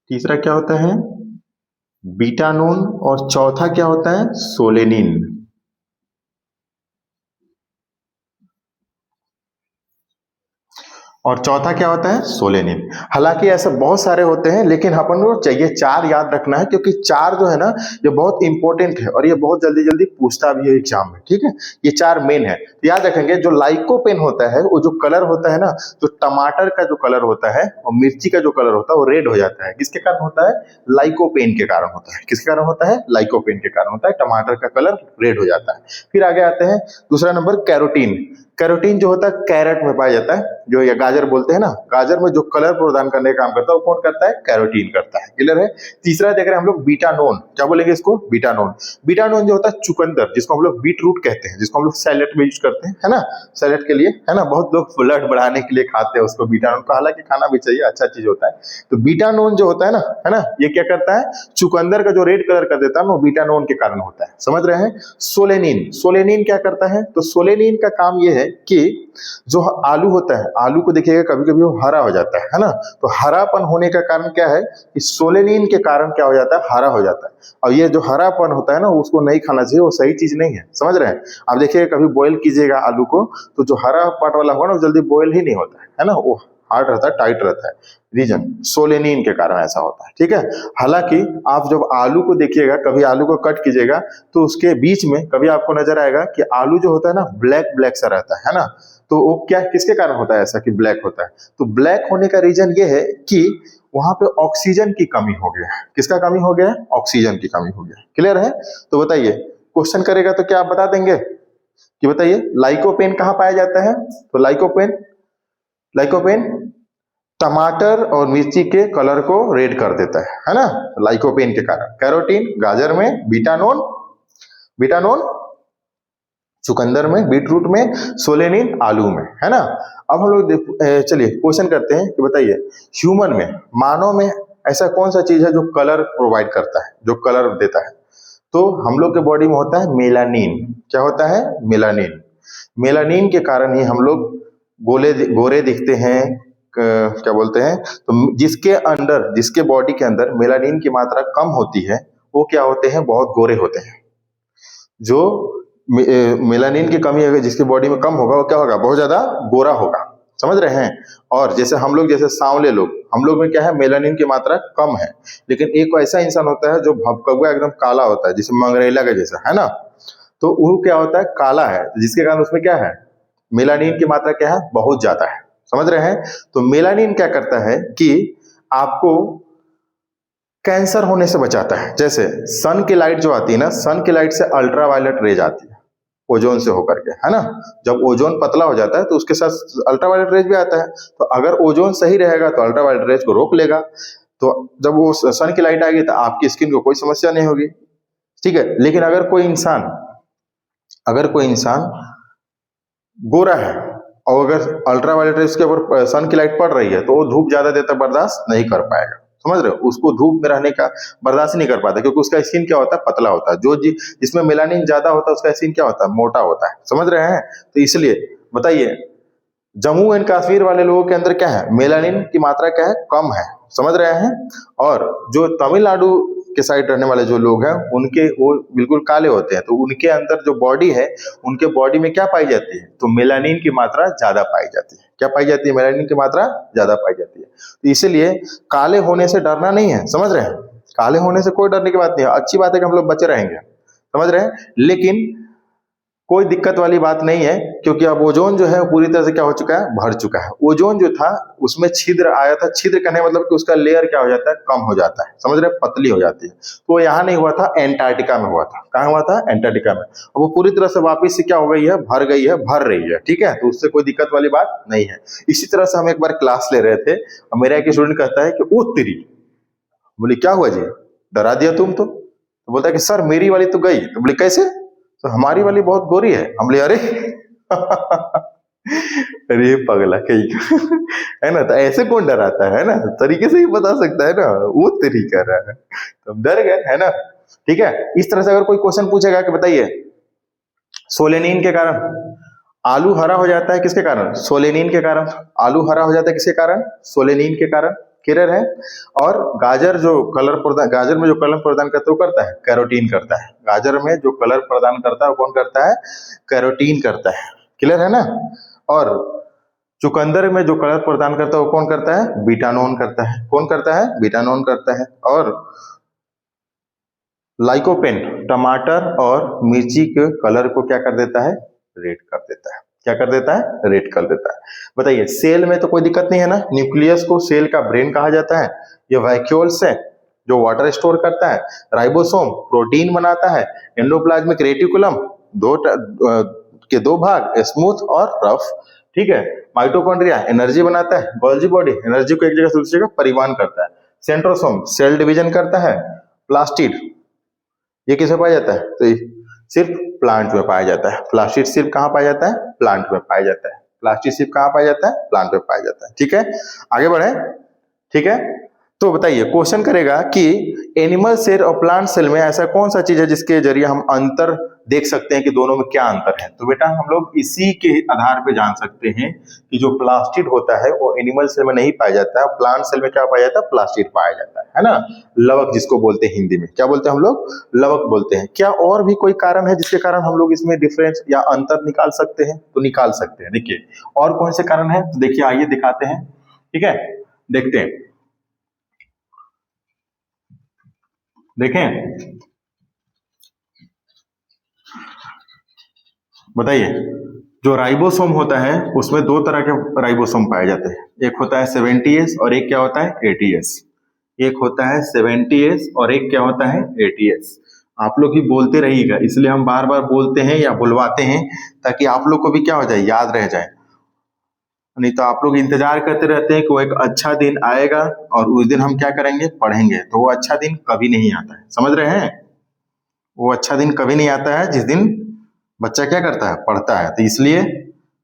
तीसरा क्या होता है, बीटानोन। और चौथा क्या होता है, सोलेनिन। और चौथा क्या होता है, सोलेनिन। हालांकि ऐसे बहुत सारे होते हैं, लेकिन अपन को चाहिए चार याद रखना है, क्योंकि चार जो है ना ये बहुत इंपॉर्टेंट है और ये बहुत जल्दी जल्दी पूछता भी है एग्जाम में, ठीक है। ये चार मेन है, तो याद रखेंगे। जो लाइकोपेन होता है वो जो कलर होता है ना, जो टमाटर का जो कलर होता है और मिर्ची का जो कलर होता है वो रेड हो जाता है। किसके कारण होता है, लाइकोपेन के कारण होता है। किसके कारण होता है, लाइकोपेन के कारण होता है, टमाटर का कलर रेड हो जाता है। फिर आगे आते हैं, दूसरा नंबर कैरोटीन। कैरोटीन जो होता है कैरेट में पाया जाता है, जो या गाजर बोलते हैं ना, गाजर में जो कलर प्रदान करने का काम करता है वो कौन करता है? कैरोटीन करता है। क्लियर है? तीसरा देख रहे हैं हम लोग बीटानोन, क्या बोलेंगे इसको? बीटानोन। बीटानोन जो होता है चुकंदर, जिसको हम लोग बीट रूट कहते हैं, जिसको हम लोग सैलेड में यूज करते हैं, है ना, सैलेड के लिए, है ना, बहुत लोग ब्लड बढ़ाने के लिए खाते हैं उसको बीटानोन को, हालांकि खाना भी चाहिए, अच्छा चीज होता है। तो बीटानोन जो होता है ना, ये क्या करता है? चुकंदर का जो रेड कलर कर देता है वो बीटानोन के कारण होता है। समझ रहे हैं? सोलेनिन, सोलेनिन क्या करता है? तो सोलेनिन का काम ये है कि जो आलू होता है, आलू को देखिएगा कभी कभी वो हरा हो जाता है ना, तो हरापन होने का कारण क्या है कि सोलेनिन के कारण क्या हो जाता है? हरा हो जाता है। और ये जो हरापन होता है ना, उसको नहीं खाना चाहिए, वो सही चीज नहीं है। समझ रहे हैं? आप देखिएगा कभी बॉईल कीजिएगा आलू को, तो जो हरा पार्ट वाला होगा ना, वो जल्दी बॉईल ही नहीं होता है ना, वो हार्ड रहता है, टाइट रहता है। रीजन सोलेनिन के कारण ऐसा होता है। ठीक है? हालांकि आप जब आलू को देखिएगा, कभी आलू को कट कीजिएगा तो उसके बीच में कभी आपको नजर आएगा कि आलू जो होता है ना, ब्लैक ब्लैक सा रहता है ना, तो वो क्या किसके कारण होता है ऐसा कि ब्लैक होता है? तो ब्लैक होने का रीजन ये है कि वहां पे ऑक्सीजन की कमी हो गया है। किसका कमी हो गया है? ऑक्सीजन की कमी हो गया। क्लियर है? तो बताइए, क्वेश्चन करेगा तो क्या आप बता देंगे कि बताइए लाइकोपेन कहाँ पाया जाता है? तो लाइकोपेन, लाइकोपेन टमाटर और मिर्ची के कलर को रेड कर देता है ना, लाइकोपेन के कारण। कैरोटीन गाजर में, बीटानोन, बीटानोन चुकंदर में, बीटरूट में, सोलेनिन आलू में, है ना। अब हम लोग चलिए क्वेश्चन करते हैं कि बताइए ह्यूमन में, मानव में ऐसा कौन सा चीज है जो कलर प्रोवाइड करता है, जो कलर देता है? तो हम लोग के बॉडी में होता है मेलानिन। क्या होता है? मेलानिन। मेलानिन के कारण ही हम लोग गोरे दिखते हैं, क्या बोलते हैं, तो जिसके अंदर, जिसके बॉडी के अंदर मेलानिन की मात्रा कम होती है वो क्या होते हैं? बहुत गोरे होते हैं। जो मेलानिन की कमी अगर जिसकी बॉडी में कम होगा वो क्या होगा? बहुत ज्यादा गोरा होगा। समझ रहे हैं? और जैसे हम लोग, जैसे सांवले लोग, हम लोग में क्या है? मेलानिन की मात्रा कम है। लेकिन एक ऐसा इंसान होता है जो भपकवा एकदम काला होता है, जैसे मंगरेला का जैसा, है ना, तो वो क्या होता है? काला है, जिसके कारण उसमें क्या है? मेलानिन की मात्रा क्या है? बहुत ज्यादा है। समझ रहे हैं? तो मेलानिन क्या करता है कि आपको कैंसर होने से बचाता है। जैसे सन की लाइट जो आती है ना, सन की लाइट से अल्ट्रावायलेट रेज आती है ओजोन से होकर के, है ना। जब ओजोन पतला हो जाता है तो उसके साथ अल्ट्रावायलेट रेज भी आता है। तो अगर ओजोन सही रहेगा तो अल्ट्रावायलेट रेज को रोक लेगा, तो जब वो सन की लाइट आएगी तो आपकी स्किन को कोई समस्या नहीं होगी। ठीक है? लेकिन अगर कोई इंसान गोरा है और अगर अल्ट्रावायलेट रेज के ऊपर सन की लाइट पड़ रही है तो वो धूप ज्यादा देर तक बर्दाश्त नहीं कर पाएगा। समझ रहे हो? उसको धूप में रहने का बर्दाश्त नहीं कर पाता, क्योंकि उसका स्किन क्या होता है? पतला होता है। जो जिसमें मेलानिन ज्यादा होता है उसका स्किन क्या होता है? मोटा होता है। समझ रहे हैं? तो इसलिए बताइए जम्मू एंड कश्मीर वाले लोगों के अंदर क्या है? मेलानिन की मात्रा क्या है? कम है। समझ रहे हैं? और जो तमिलनाडु के साइड रहने वाले जो लोग हैं उनके वो बिल्कुल काले होते हैं, तो उनके अंदर जो बॉडी है, उनके बॉडी में क्या पाई जाती है? तो मेलानिन की मात्रा ज्यादा पाई जाती है। क्या पाई जाती है? मेलानिन की मात्रा ज्यादा पाई जाती है। तो इसीलिए काले होने से डरना नहीं है। समझ रहे हैं? काले होने से कोई डरने की बात नहीं है, अच्छी बात है कि हम लोग बचे रहेंगे। समझ रहे हैं? लेकिन कोई दिक्कत वाली बात नहीं है, क्योंकि अब ओजोन जो है पूरी तरह से क्या हो चुका है? भर चुका है। ओजोन जो था उसमें छिद्र आया था, छिद्र कहने मतलब कि उसका लेयर क्या हो जाता है? कम हो जाता है। समझ रहे हैं? पतली हो जाती है। तो यहाँ नहीं हुआ था, एंटार्क्टिका में हुआ था। कहाँ हुआ था? एंटार्क्टिका में। अब वो पूरी तरह से वापिस से क्या हो गई है? भर गई है, भर रही है। ठीक है? तो उससे कोई दिक्कत वाली बात नहीं है। इसी तरह से हम एक बार क्लास ले रहे थे और मेरा एक स्टूडेंट कहता है कि ओ तेरी, बोले क्या हुआ जी, डरा दिया तुम तो बोलता है कि सर मेरी वाली तो गई। तो बोले कैसे? तो हमारी वाली बहुत गोरी है। हम बोले अरे अरे पगला कहीं का है ना, तो ऐसे कौन डराता है ना, तरीके से ही बता सकता है ना, वो तेरी कर रहा है, तो हम डर गए, है ना। ठीक है? इस तरह से अगर कोई क्वेश्चन पूछेगा कि बताइए सोलेनिन के कारण आलू हरा हो जाता है, किसके कारण? सोलेनिन के कारण। आलू हरा हो जाता है किसके कारण? सोलेनिन के कारण। क्लियर है? और गाजर जो कलर प्रदान, गाजर में जो कलर प्रदान करता है वो करता है? कैरोटीन करता है। गाजर में जो कलर प्रदान करता है वो कौन करता है? कैरोटीन करता है। क्लियर है ना? और चुकंदर में जो कलर प्रदान करता है वो कौन करता है? बीटानोन करता है। कौन करता है? बीटानोन करता है। और लाइकोपेन टमाटर और मिर्ची के कलर को क्या कर देता है? रेड कर देता है। क्या कर देता है? रेड कर देता है। बताइए सेल में तो कोई दिक्कत नहीं है ना, न्यूक्लियस को सेल का ब्रेन कहा जाता है। ये वैक्यूल्स है जो वाटर स्टोर करता है, राइबोसोम प्रोटीन बनाता है, एंडोप्लाज्मिक रेटिकुलम के दो भाग, स्मूथ और रफ। ठीक है। माइटोकॉन्ड्रिया एनर्जी बनाता है, गोल्जी बॉडी एनर्जी को एक जगह से दूसरी जगह परिवहन करता है, सेंट्रोसोम सेल डिवीजन करता है, प्लास्टिड ये किसमें पाया जाता है, तो ये सिर्फ प्लांट में पाया जाता है। प्लास्टिड सिर्फ कहाँ पाया जाता है, प्लांट में पाया जाता है। प्लास्टिड सिर्फ कहाँ पाया जाता है, प्लांट में पाया जाता है। ठीक है, आगे बढ़े। ठीक है, तो बताइए क्वेश्चन करेगा कि एनिमल सेल और प्लांट सेल में ऐसा कौन सा चीज है जिसके जरिए हम अंतर देख सकते हैं कि दोनों में क्या अंतर है। तो बेटा हम लोग इसी के आधार पे जान सकते हैं कि जो प्लास्टिड होता है वो एनिमल सेल में नहीं पाया जाता है, प्लांट सेल में क्या पाया जाता है, प्लास्टिड पाया जाता है ना। लवक जिसको बोलते हैं हिंदी में, क्या बोलते हैं हम लोग, लवक बोलते हैं। क्या और भी कोई कारण है जिसके कारण हम लोग इसमें डिफरेंस या अंतर निकाल सकते हैं, तो निकाल सकते हैं। देखिए और कौन से कारण है, तो देखिए आइए दिखाते हैं। ठीक है, देखते हैं, देखें, बताइए। जो राइबोसोम होता है उसमें दो तरह के राइबोसोम पाए जाते हैं, एक होता है 70S और एक क्या होता है 80S। एक होता है 70S और एक क्या होता है 80S। आप लोग ही बोलते रहिएगा, इसलिए हम बार बार बोलते हैं या बुलवाते हैं ताकि आप लोग को भी क्या हो जाए, याद रह जाए। नहीं तो आप लोग इंतजार करते रहते हैं कि वो एक अच्छा दिन आएगा और उस दिन हम क्या करेंगे, पढ़ेंगे, तो वो अच्छा दिन कभी नहीं आता है। समझ रहे हैं, वो अच्छा दिन कभी नहीं आता है जिस दिन बच्चा क्या करता है, पढ़ता है। तो इसलिए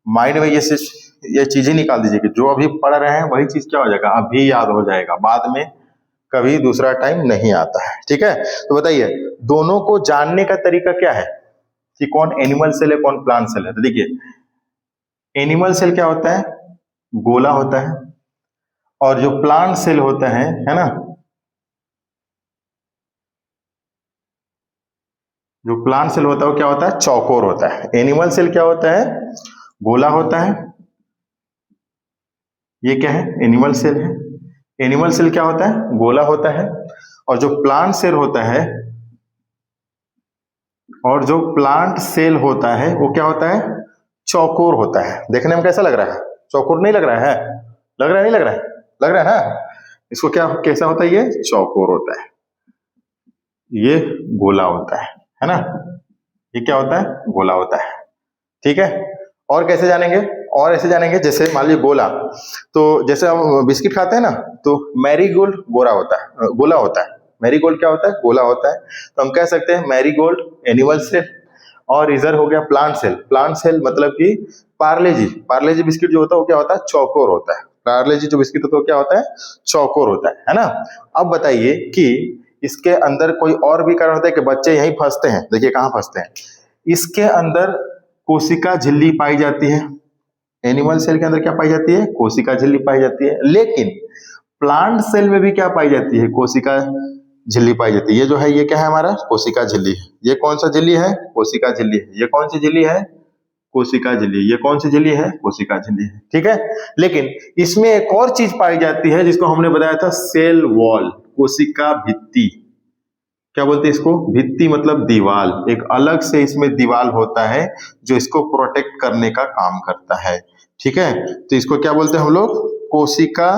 माइंड में ये चीजें निकाल दीजिए कि जो अभी पढ़ रहे हैं वही चीज क्या हो जाएगा, अभी याद हो जाएगा, बाद में कभी दूसरा टाइम नहीं आता है। ठीक है, तो बताइए दोनों को जानने का तरीका क्या है कि कौन एनिमल सेल है कौन प्लांट सेल है। तो देखिए एनिमल सेल क्या होता है, गोला होता है, और जो प्लांट सेल होता है ना, जो प्लांट सेल होता है वो क्या होता है, चौकोर होता है। एनिमल सेल क्या होता है, गोला होता है। ये क्या है, एनिमल सेल है। एनिमल सेल क्या होता है, गोला होता है। और जो प्लांट सेल होता है, और जो प्लांट सेल होता है वो क्या होता है, चौकोर होता है। देखने में कैसा लग रहा है, चौकोर नहीं लग रहा है, लग रहा है, नहीं लग रहा है, लग रहा है ना। इसको क्या कैसा होता है, ये चौकोर होता है, ये गोला होता है ना। ये क्या होता है, गोला होता है। ठीक है, और कैसे जानेंगे, और ऐसे जानेंगे जैसे मान लीजिए गोला, तो जैसे हम बिस्किट खाते हैं ना, तो मैरीगोल्ड गोला होता है, गोला होता है। मैरीगोल्ड क्या होता है, गोला होता है। तो हम कह सकते हैं मैरीगोल्ड एनिमल सेल, और इधर हो गया प्लांट सेल। प्लांट सेल मतलब कि पार्ले जी बिस्किट जो होता है वो क्या होता है, चौकोर होता है। पार्ले जी जो बिस्किट होता है वो क्या होता है, चौकोर होता है ना। अब बताइए कि इसके अंदर कोई और भी कारण होता है कि बच्चे यहीं फंसते हैं। देखिए कहाँ फंसते हैं, इसके अंदर कोशिका झिल्ली पाई जाती है। एनिमल सेल के अंदर क्या पाई जाती है, कोशिका झिल्ली पाई जाती है। लेकिन प्लांट सेल में भी क्या पाई जाती है, कोशिका झिल्ली पाई जाती है। ये जो है ये क्या है हमारा, कोशिका झिल्ली है। ये कौन सा झिल्ली है, कोशिका झिल्ली है। ये कौन सी झिल्ली है, कोशिका झिल्ली। ये कौन सी झिल्ली है, कोशिका झिल्ली है। ठीक है, लेकिन इसमें एक और चीज पाई जाती है जिसको हमने बताया था सेल वॉल, कोशिका भित्ति। क्या बोलते हैं इसको, भित्ति मतलब दीवाल। एक अलग से इसमें दीवाल होता है जो इसको प्रोटेक्ट करने का काम करता है। ठीक है, तो इसको क्या बोलते हैं हम लोग, कोशिका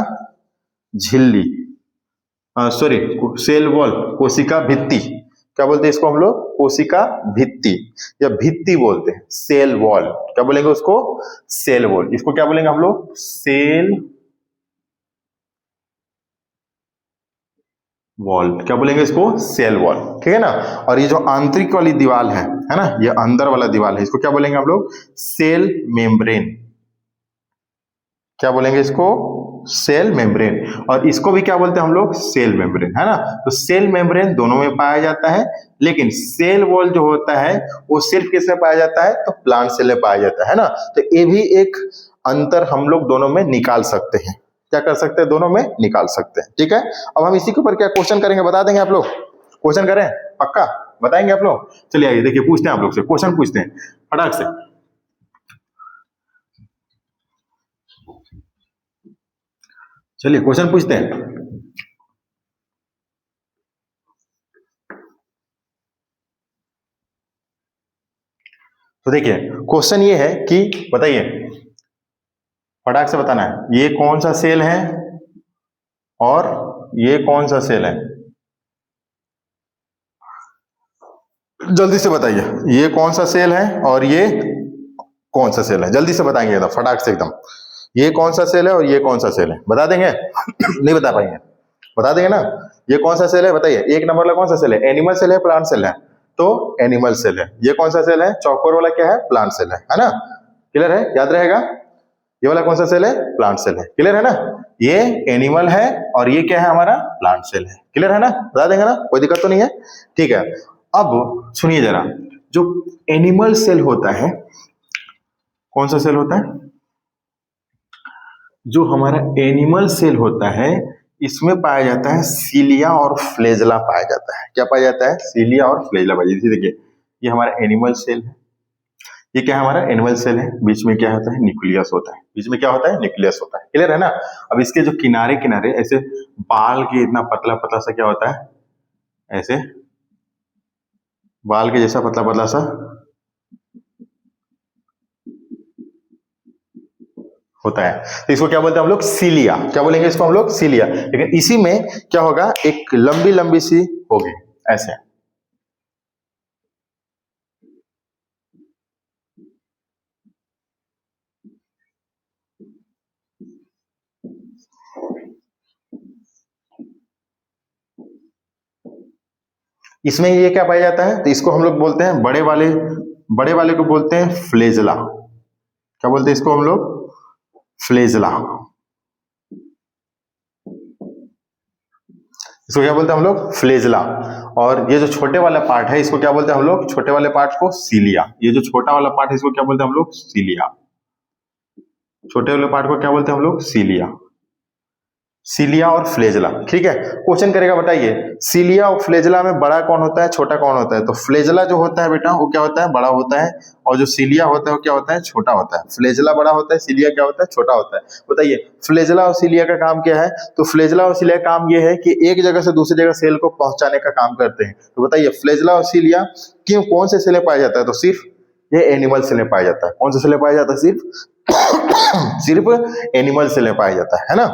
झिल्ली, सॉरी सेल वॉल, कोशिका भित्ति। क्या बोलते हैं इसको हम लोग, कोशिका भित्ति या भित्ति बोलते हैं। सेल वॉल क्या बोलेंगे उसको, सेल वॉल। इसको क्या बोलेंगे हम लोग, सेल वॉल। क्या बोलेंगे इसको, सेल वॉल। ठीक है ना। और ये जो आंतरिक वाली दीवार है ना, ये अंदर वाला दीवार है, इसको क्या बोलेंगे हम लोग, सेल मेम्ब्रेन। क्या बोलेंगे इसको, सेल मेम्ब्रेन। और इसको भी क्या बोलते हैं हम लोग, सेल मेम्ब्रेन, है ना। तो सेल मेम्ब्रेन दोनों में पाया जाता है, लेकिन सेल वॉल जो होता है वो सिर्फ किसमें पाया जाता है, तो प्लांट सेल में पाया जाता है ना। तो ये भी एक अंतर हम लोग दोनों में निकाल सकते हैं। क्या कर सकते हैं, दोनों में निकाल सकते हैं। ठीक है, अब हम इसी के ऊपर क्या क्वेश्चन करेंगे, बता देंगे आप लोग, क्वेश्चन करें पक्का, बताएंगे आप लोग। चलिए आइए देखिए, पूछते हैं आप लोग से क्वेश्चन, पूछते हैं फटाक से। चलिए क्वेश्चन पूछते हैं। तो देखिए क्वेश्चन ये है कि बताइए, फटाक से बताना है, ये कौन सा सेल है और ये कौन सा सेल है, जल्दी से बताइए। ये कौन सा सेल है और ये कौन सा सेल है, जल्दी से बताएंगे एकदम फटाक से एकदम, ये कौन सा सेल है और ये कौन सा सेल है, बता देंगे? नहीं बता पाएंगे, बता देंगे ना? ये कौन सा सेल है बताइए, एक नंबर वाला कौन सा सेल है, एनिमल सेल है प्लांट सेल है? तो एनिमल सेल है। ये कौन सा सेल है, चौकोर वाला क्या है, प्लांट सेल है ना? क्लियर है, याद रहेगा? ये वाला कौन सा सेल है, प्लांट सेल है। क्लियर है ना? ये एनिमल है और ये क्या है हमारा, प्लांट सेल है। क्लियर है ना, बता देंगे ना, कोई दिक्कत तो नहीं है? ठीक है, अब सुनिए जरा, जो एनिमल सेल होता है, कौन सा सेल होता है, जो हमारा एनिमल सेल होता है, इसमें पाया जाता है सीलिया और फ्लेजला पाया जाता है। क्या पाया जाता है, सीलिया और फ्लेजला पाया जाता है। देखिए ये हमारा एनिमल सेल है, ये क्या है हमारा एनिमल सेल है, बीच में क्या होता है, न्यूक्लियस होता है, बीच में क्या होता है, न्यूक्लियस होता है। क्लियर है ना? अब इसके जो किनारे किनारे ऐसे बाल के इतना पतला पतला सा क्या होता है, ऐसे बाल के जैसा पतला पतला सा होता है, तो इसको क्या बोलते हैं हम लोग, सीलिया। क्या बोलेंगे इसको हम लोग, सीलिया। लेकिन इसी में क्या होगा, एक लंबी लंबी सी होगी ऐसे, इसमें ये क्या पाया जाता है, तो इसको हम लोग बोलते हैं बड़े वाले को बोलते हैं फ्लेजला। क्या बोलते हैं इसको हम लोग, फ्लेजला। इसको क्या बोलते हैं हम लोग, फ्लेजला। और ये जो छोटे वाला पार्ट है, इसको क्या बोलते हैं हम लोग, छोटे वाले पार्ट को सीलिया। ये जो छोटा वाला पार्ट है, इसको क्या बोलते हैं हम लोग, सीलिया। छोटे वाले पार्ट को क्या बोलते हैं हम लोग, सीलिया। सीलिया और फ्लेजला। ठीक है, क्वेश्चन करेगा, बताइए सीलिया और फ्लेजला में बड़ा कौन होता है, छोटा कौन होता है? तो फ्लेजला जो होता है बेटा, वो क्या होता है, बड़ा होता है, और जो सीलिया होता है वो क्या होता है, छोटा होता है। फ्लेजला बड़ा होता है, सीलिया क्या होता है, छोटा होता है। बताइए फ्लेजला और सीलिया का काम क्या है? तो फ्लेजला और सीलिया का काम ये है कि एक जगह से दूसरी जगह सेल को पहुंचाने का काम करते हैं। तो बताइए फ्लेजला और सीलिया क्यों, कौन से सेल में पाया जाता है? तो सिर्फ ये एनिमल सेल में पाया जाता है। कौन से सेल में पाया जाता है? सिर्फ एनिमल सेल में पाया जाता है ना?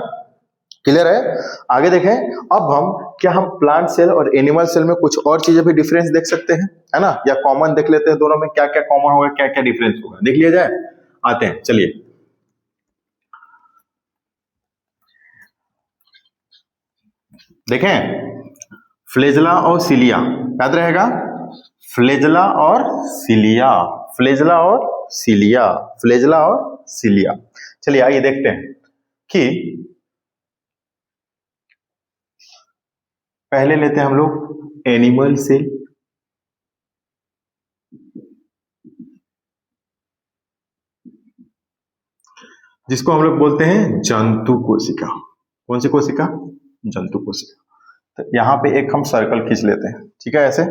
क्लियर है? आगे देखें, अब हम क्या हम प्लांट सेल और एनिमल सेल में कुछ और चीजें भी डिफरेंस देख सकते हैं, है ना? या कॉमन देख लेते हैं, दोनों में क्या क्या कॉमन होगा, क्या क्या डिफरेंस होगा, देख लिया जाए। आते हैं, चलिए देखें, फ्लेजला और सीलिया, याद रहेगा, फ्लेजला और सीलिया, फ्लेजला और सीलिया, फ्लेजला और सीलिया। चलिए आइए देखते हैं कि पहले लेते हैं हम लोग एनिमल सेल। जिसको हम लोग बोलते हैं जंतु कोशिका। कौन सी कोशिका? जंतु कोशिका। तो यहां पे एक हम सर्कल खींच लेते हैं, ठीक है, ऐसे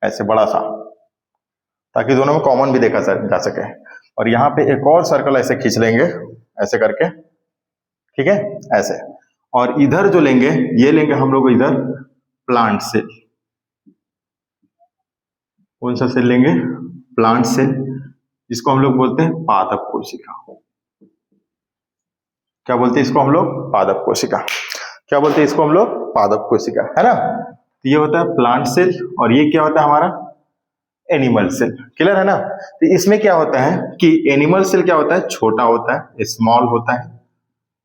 ऐसे बड़ा सा, ताकि दोनों में कॉमन भी देखा जा सके। और यहाँ पे एक और सर्कल ऐसे खींच लेंगे, ऐसे करके, ठीक है, ऐसे। और इधर जो लेंगे, ये लेंगे हम लोग इधर प्लांट सेल। कौन सा सेल लेंगे? प्लांट सेल, जिसको हम लोग बोलते हैं पादप कोशिका। क्या बोलते हैं इसको हम लोग? पादप कोशिका। क्या बोलते हैं इसको हम लोग? पादप कोशिका, है ना? तो ये होता है प्लांट सेल और ये क्या होता है हमारा? Animal cell. क्लियर है ना? तो इसमें क्या होता है कि एनिमल सेल क्या होता है? छोटा होता है, स्मॉल होता है।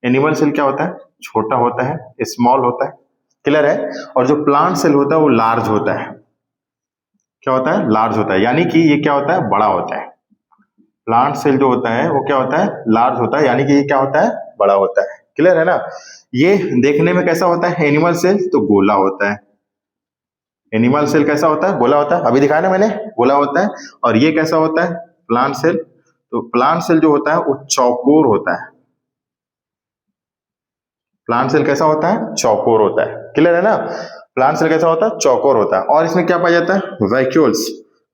एनिमल सेल क्या होता है? छोटा होता है, स्मॉल होता है। क्लियर है? और जो प्लांट सेल होता है वो लार्ज होता है। क्या होता है? लार्ज होता है, यानी कि ये क्या होता है? बड़ा होता है। प्लांट सेल जो होता है वो क्या होता है? लार्ज होता है, यानी कि ये क्या होता है? बड़ा होता है। क्लियर है ना? ये देखने में कैसा होता है? एनिमल सेल तो गोला होता है। एनिमल सेल कैसा होता है? गोला होता है, अभी दिखाया ना मैंने, गोला होता है। और ये कैसा होता है? Plant cell. तो प्लांट सेल जो होता है वो चौकोर होता है। प्लांट सेल कैसा होता है? चौकोर होता है। क्लियर है ना? प्लांट सेल कैसा होता है? चौकोर होता है। और इसमें क्या पाया जाता है? Vacuoles,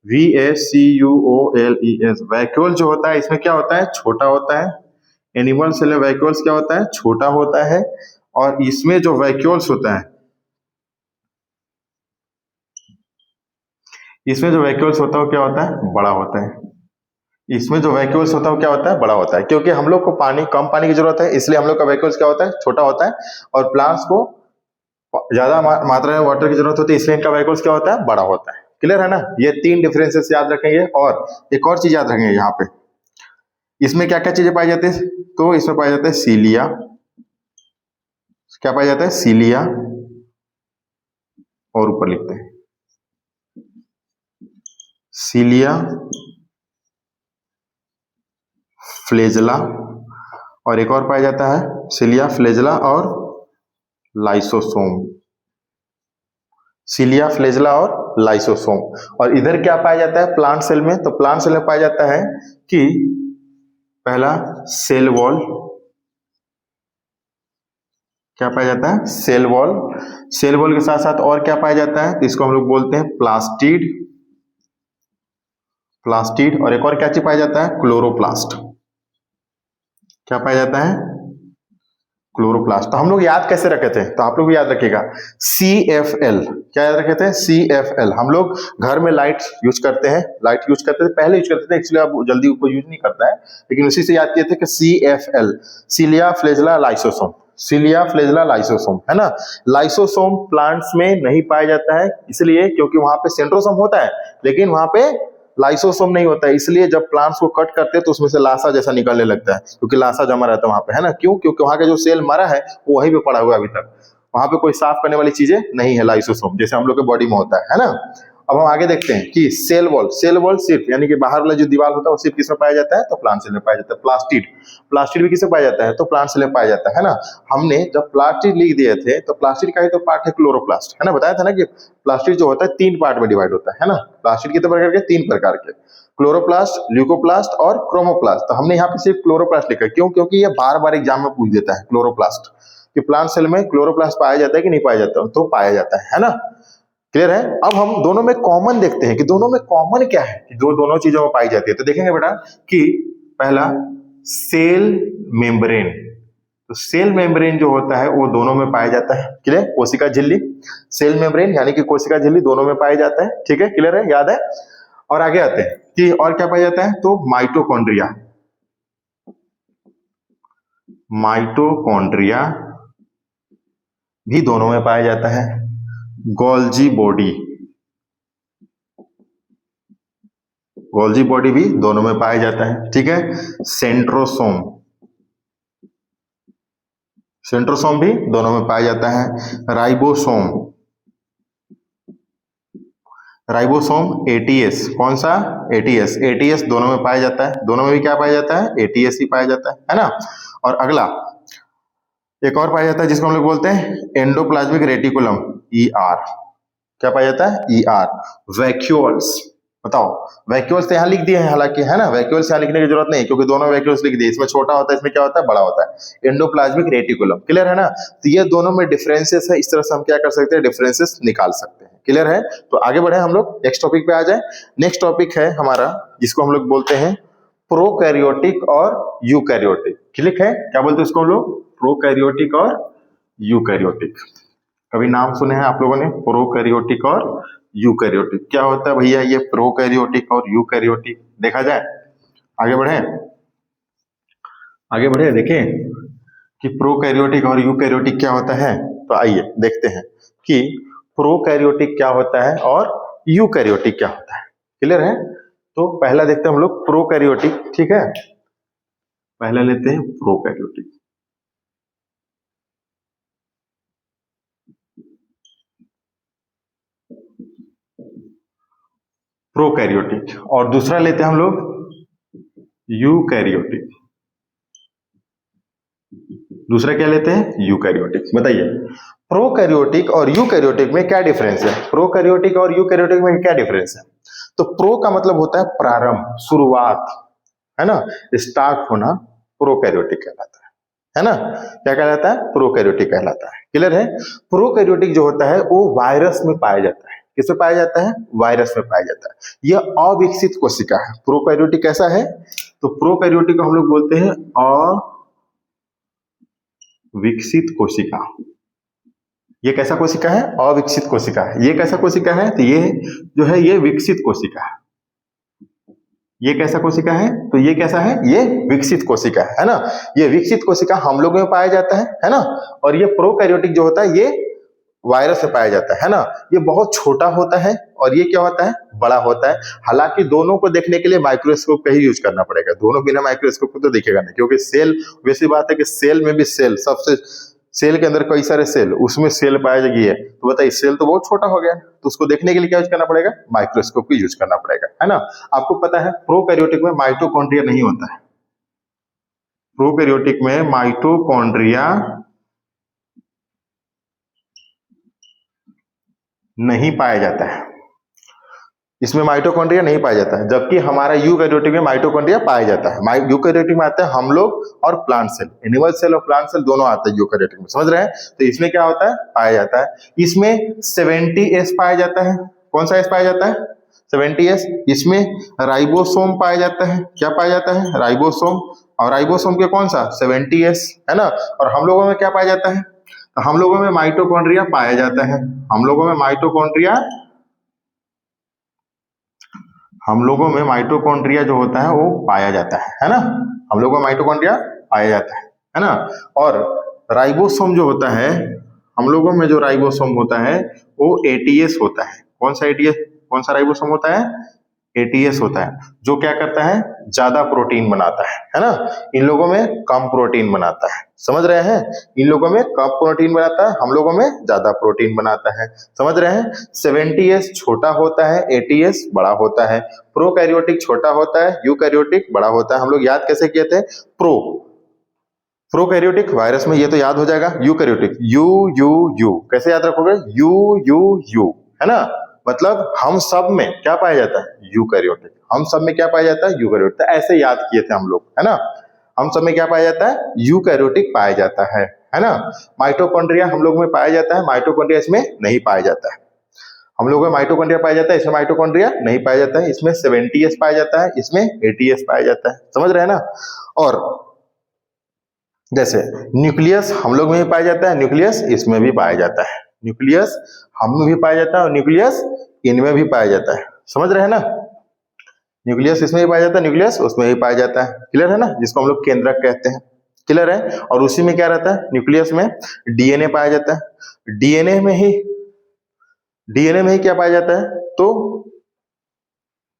VACUOLES। वैक्यूल जो होता है इसमें क्या होता है? छोटा होता है। एनिमल सेल में वैक्यूल्स क्या होता है? छोटा होता है। और इसमें जो वैक्यूल्स होता है, इसमें जो वैक्यूल्स होता है वो क्या होता है? बड़ा होता है। इसमें जो वैक्यूल्स होता है वो क्या होता है? बड़ा होता है। क्योंकि हम लोग को कम पानी की जरूरत है, इसलिए हम लोग का वैक्यूल्स क्या होता है? छोटा होता है। और प्लांट्स को ज्यादा मात्रा में वाटर की जरूरत होती है, इसलिए इनका वैक्यूल्स क्या होता है? बड़ा होता है। क्लियर है ना? ये तीन डिफरेंसेस याद रखेंगे। और एक और चीज याद रखेंगे यहाँ पे, इसमें क्या क्या चीजें पाई जाती है? तो इसमें पाया जाता है सीलिया, क्या पाया जाता है? सीलिया, और ऊपर लिखते हैं सीलिया, फ्लेजला, और एक और पाया जाता है सीलिया, फ्लेजला और लाइसोसोम। सीलिया, फ्लेजला और लाइसोसोम। और इधर क्या पाया जाता है प्लांट सेल में? तो प्लांट सेल में पाया जाता है कि पहला सेल वॉल, क्या पाया जाता है? Cell wall. सेल वॉल के साथ साथ और क्या पाया जाता है? तो इसको हम लोग बोलते हैं प्लास्टिड, प्लास्टिड। और एक और क्या चीज पाया जाता है? क्लोरोप्लास्ट। क्या पाया जाता है? क्लोरोप्लास्ट। तो हम लोग याद कैसे रखे थे? तो आप लोग भी याद रखिएगा CFL। क्या याद रखे थे? CFL। हम लोग घर में लाइट यूज करते हैं, लाइट यूज करते थे, पहले यूज करते थे, एक्चुअली अब जल्दी कोई यूज नहीं करता है, लेकिन उसी से याद किए थे कि CFL, cilia, flagella, lysosome. Cilia, flagella, lysosome, है ना। लाइसोसोम प्लांट्स में नहीं पाया जाता है, इसलिए क्योंकि वहां पे सेंट्रोसोम होता है, लेकिन वहां पे लाइसोसोम नहीं होता है। इसलिए जब प्लांट्स को कट करते हैं तो उसमें से लासा जैसा निकलने लगता है, क्योंकि लासा जमा रहता है वहां पे, है ना। क्यों? क्योंकि वहां का जो सेल मरा है वो वहीं पे पड़ा हुआ है अभी तक, वहां पे कोई साफ करने वाली चीजें नहीं है लाइसोसोम, जैसे हम लोग के बॉडी में होता है ना। अब हम आगे देखते हैं कि सेल वॉल, सेल वॉल सिर्फ यानी कि बाहर वाला जो दीवार होता है वो सिर्फ किसमें पाया जाता है? तो प्लांट सेल में पाया जाता है। प्लास्टिड, प्लास्टिड भी किसमें पाया जाता है? तो प्लांट सेल में पाया जाता है ना। हमने जब प्लास्टिड लिख दिए थे तो प्लास्टिड का ही तो पार्ट है क्लोरोप्लास्ट, है ना। बताया था ना कि प्लास्टिड जो होता है 3 पार्ट में डिवाइड होता है ना। प्लास्टिड कितने प्रकार के? 3 प्रकार के, क्लोरोप्लास्ट, ल्यूकोप्लास्ट और क्रोमोप्लास्ट। तो हमने यहाँ पे सिर्फ क्लोरोप्लास्ट लिखा है, क्यों? क्योंकि ये बार बार एग्जाम में पूछ देता है क्लोरोप्लास्ट कि प्लांट सेल में क्लोरोप्लास्ट पाया जाता है कि नहीं पाया जाता? तो पाया जाता है ना। क्लियर है? अब हम दोनों में कॉमन देखते हैं कि दोनों में कॉमन क्या है, कि दोनों चीजों में पाई जाती है। तो देखेंगे बेटा कि पहला सेल मेम्ब्रेन। तो सेल मेम्ब्रेन जो होता है वो दोनों में पाया जाता है। क्लियर? कोशिका झिल्ली, सेल मेम्ब्रेन यानी कि कोशिका झिल्ली दोनों में पाया जाता है। ठीक है, क्लियर है, याद है। और आगे आते हैं कि और क्या पाया जाता है? तो माइटोकॉन्ड्रिया, माइटोकॉन्ड्रिया भी दोनों में पाया जाता है। गोल्जी बॉडी, गोल्जी बॉडी भी दोनों में पाया जाता है। ठीक है। सेंट्रोसोम, सेंट्रोसोम भी दोनों में पाया जाता है। राइबोसोम, राइबोसोम, ATS, कौन सा? ATS, ATS दोनों में पाया जाता है। दोनों में भी क्या पाया जाता है? ATS ही पाया जाता है ना। और अगला एक और पाया जाता है जिसको हम लोग बोलते हैं एंडोप्लाज्मिक रेटिकुलम, ER। क्या पाया जाता है? ER। वैक्यूल्स, बताओ, वैक्यूल्स तो यहाँ लिख दिए हैं हालांकि, है ना। वैक्यूल्स यहाँ लिखने की जरूरत नहीं, क्योंकि दोनों वैक्यूल्स लिख दिए। इसमें छोटा होता है, इसमें क्या होता है? बड़ा होता है। एंडोप्लाज्मिक रेटिकुलम, क्लियर है ना। तो ये दोनों में डिफरेंसेस है, इस तरह से हम क्या कर सकते हैं? डिफरेंसेस निकाल सकते हैं। क्लियर है? तो आगे बढ़े हम लोग, नेक्स्ट टॉपिक पे आ जाए। नेक्स्ट टॉपिक है हमारा जिसको हम लोग बोलते हैं प्रोकैरियोटिक और यूकैरियोटिक। क्लिक है, क्या बोलते हैं इसको हम लोग? प्रोकैरियोटिक और यूकैरियोटिक। कभी नाम सुने हैं आप लोगों ने प्रोकैरियोटिक और यूकैरियोटिक? क्या होता है भैया ये प्रोकैरियोटिक और यूकैरियोटिक? देखा जाए, आगे बढ़े, आगे बढ़े, देखें कि प्रोकैरियोटिक और यूकैरियोटिक क्या होता है। तो आइए देखते हैं कि प्रोकैरियोटिक क्या होता है और यूकैरियोटिक क्या होता है। क्लियर है? तो पहला देखते हैं हम लोग प्रोकैरियोटिक। ठीक है, पहला लेते हैं प्रोकैरियोटिक। प्रोकैरियोटिक। और दूसरा लेते हैं हम लोग यूकैरियोटिक। दूसरा क्या लेते हैं? यूकैरियोटिक। बताइए प्रोकैरियोटिक और यूकैरियोटिक में क्या डिफरेंस है? प्रोकैरियोटिक और यूकैरियोटिक में क्या डिफरेंस है? तो प्रो का मतलब होता है प्रारंभ, शुरुआत, है ना, स्टार्ट होना, प्रोकैरियोटिक कहलाता है ना। क्या कहलाता है? प्रोकैरियोटिक कहलाता है। क्लियर है? प्रोकैरियोटिक जो होता है वो वायरस में पाया जाता है। किसमें पाया जाता है? वायरस में पाया जाता है। यह अविकसित कोशिका है। प्रोकैरियोटिक कैसा है? तो प्रोकैरियोटिक को हम लोग बोलते हैं अविकसित कोशिका। ये कैसा कोशिका है? अविकसित कोशिका है। ये कैसा कोशिका है? तो ये जो है ये विकसित कोशिका है। ये कैसा कोशिका है? तो ये कैसा है? ये विकसित कोशिका है ना। ये विकसित कोशिका हम लोगों में पाया जाता है ना। और ये प्रोकैरियोटिक जो होता है ये वायरस में पाया जाता है ना। ये बहुत छोटा होता है और ये क्या होता है, बड़ा होता है। हालांकि दोनों को देखने के लिए माइक्रोस्कोप का ही यूज करना पड़ेगा, दोनों बिना माइक्रोस्कोप को तो दिखेगा नहीं, क्योंकि सेल, वैसी बात है कि सेल में भी सेल, सबसे सेल के अंदर कई सारे सेल, उसमें सेल पाया गई है, तो बताइए सेल तो बहुत छोटा हो गया, तो उसको देखने के लिए क्या यूज करना पड़ेगा, माइक्रोस्कोप का यूज करना पड़ेगा, है ना। आपको पता है प्रोकैरियोटिक में माइटोकॉन्ड्रिया नहीं होता है, प्रोकैरियोटिक में माइटोकॉन्ड्रिया नहीं पाया जाता है, इसमें माइटोकॉन्ड्रिया नहीं पाया जाता है, जबकि हमारा यूकैरियोटिक में माइटोकॉन्ड्रिया पाया जाता है। यूकैरियोटिक में आता है हम लोग और प्लांट सेल, एनिमल सेल और प्लांट सेल दोनों आते हैं यूकैरियोटिक में, समझ रहे हैं। तो इसमें क्या होता है, पाया जाता है, इसमें 70S पाया जाता है। कौन सा एस पाया जाता है, 70S। इसमें राइबोसोम पाया जाता है, क्या पाया जाता है, राइबोसोम, और राइबोसोम के कौन सा, 70S, है ना। और हम लोगों में क्या पाया जाता है, तो हम लोगों में माइटोकॉन्ड्रिया पाया जाता है, हम लोगों में माइटोकॉन्ड्रिया, हम लोगों में माइटोकॉन्ड्रिया जो होता है वो पाया जाता है ना, हम लोगों में माइटोकॉन्ड्रिया पाया जाता है ना। और राइबोसोम जो होता है, हम लोगों में जो राइबोसोम होता है वो ATS होता है। कौन सा ATS, कौन सा राइबोसोम होता है, ATS होता है, जो क्या करता है, ज्यादा प्रोटीन बनाता है ना। इन लोगों में कम प्रोटीन बनाता है, समझ रहे हैं, इन लोगों में कम प्रोटीन बनाता है, हम लोगों में ज्यादा प्रोटीन बनाता है, समझ रहे हैं। 70S छोटा होता है, ATS बड़ा होता है, प्रोकैरियोटिक छोटा होता है, यूकैरियोटिक बड़ा होता है। हम लोग याद कैसे किए थे, प्रोकैरियोटिक वायरस में, ये तो याद हो जाएगा, यूकैरियोटिक यू, कैसे याद रखोगे, यू, है ना। मतलब हम सब में क्या पाया जाता है, यूकैरियोटिक, हम सब में क्या पाया जाता है, यूकैरियोटिक, ऐसे याद किए थे हम लोग, है ना। हम सब में क्या पाया जाता है, यूकैरियोटिक पाया जाता है ना। माइटोकॉन्ड्रिया हम लोग में पाया जाता है, माइटोकॉन्ड्रिया इसमें नहीं पाया जाता है। हम लोगों में माइटोकॉन्ड्रिया पाया जाता है, इसमें माइटोकॉन्ड्रिया नहीं पाया जाता है, इसमें 70S पाया जाता है, इसमें ATS पाया जाता है, समझ रहे हैं ना। और जैसे न्यूक्लियस हम लोग में भी पाया जाता है, न्यूक्लियस इसमें भी पाया जाता है, न्यूक्लियस हम में भी पाया जाता है और न्यूक्लियस इनमें भी पाया जाता है, समझ रहे हैं ना। न्यूक्लियस इसमें भी पाया जाता है, न्यूक्लियस उसमें भी पाया जाता है, क्लियर है ना, जिसको हम लोग केंद्रक कहते हैं, क्लियर है। और उसी में क्या रहता है, न्यूक्लियस में DNA पाया जाता है, डीएनए में ही क्या पाया जाता है, तो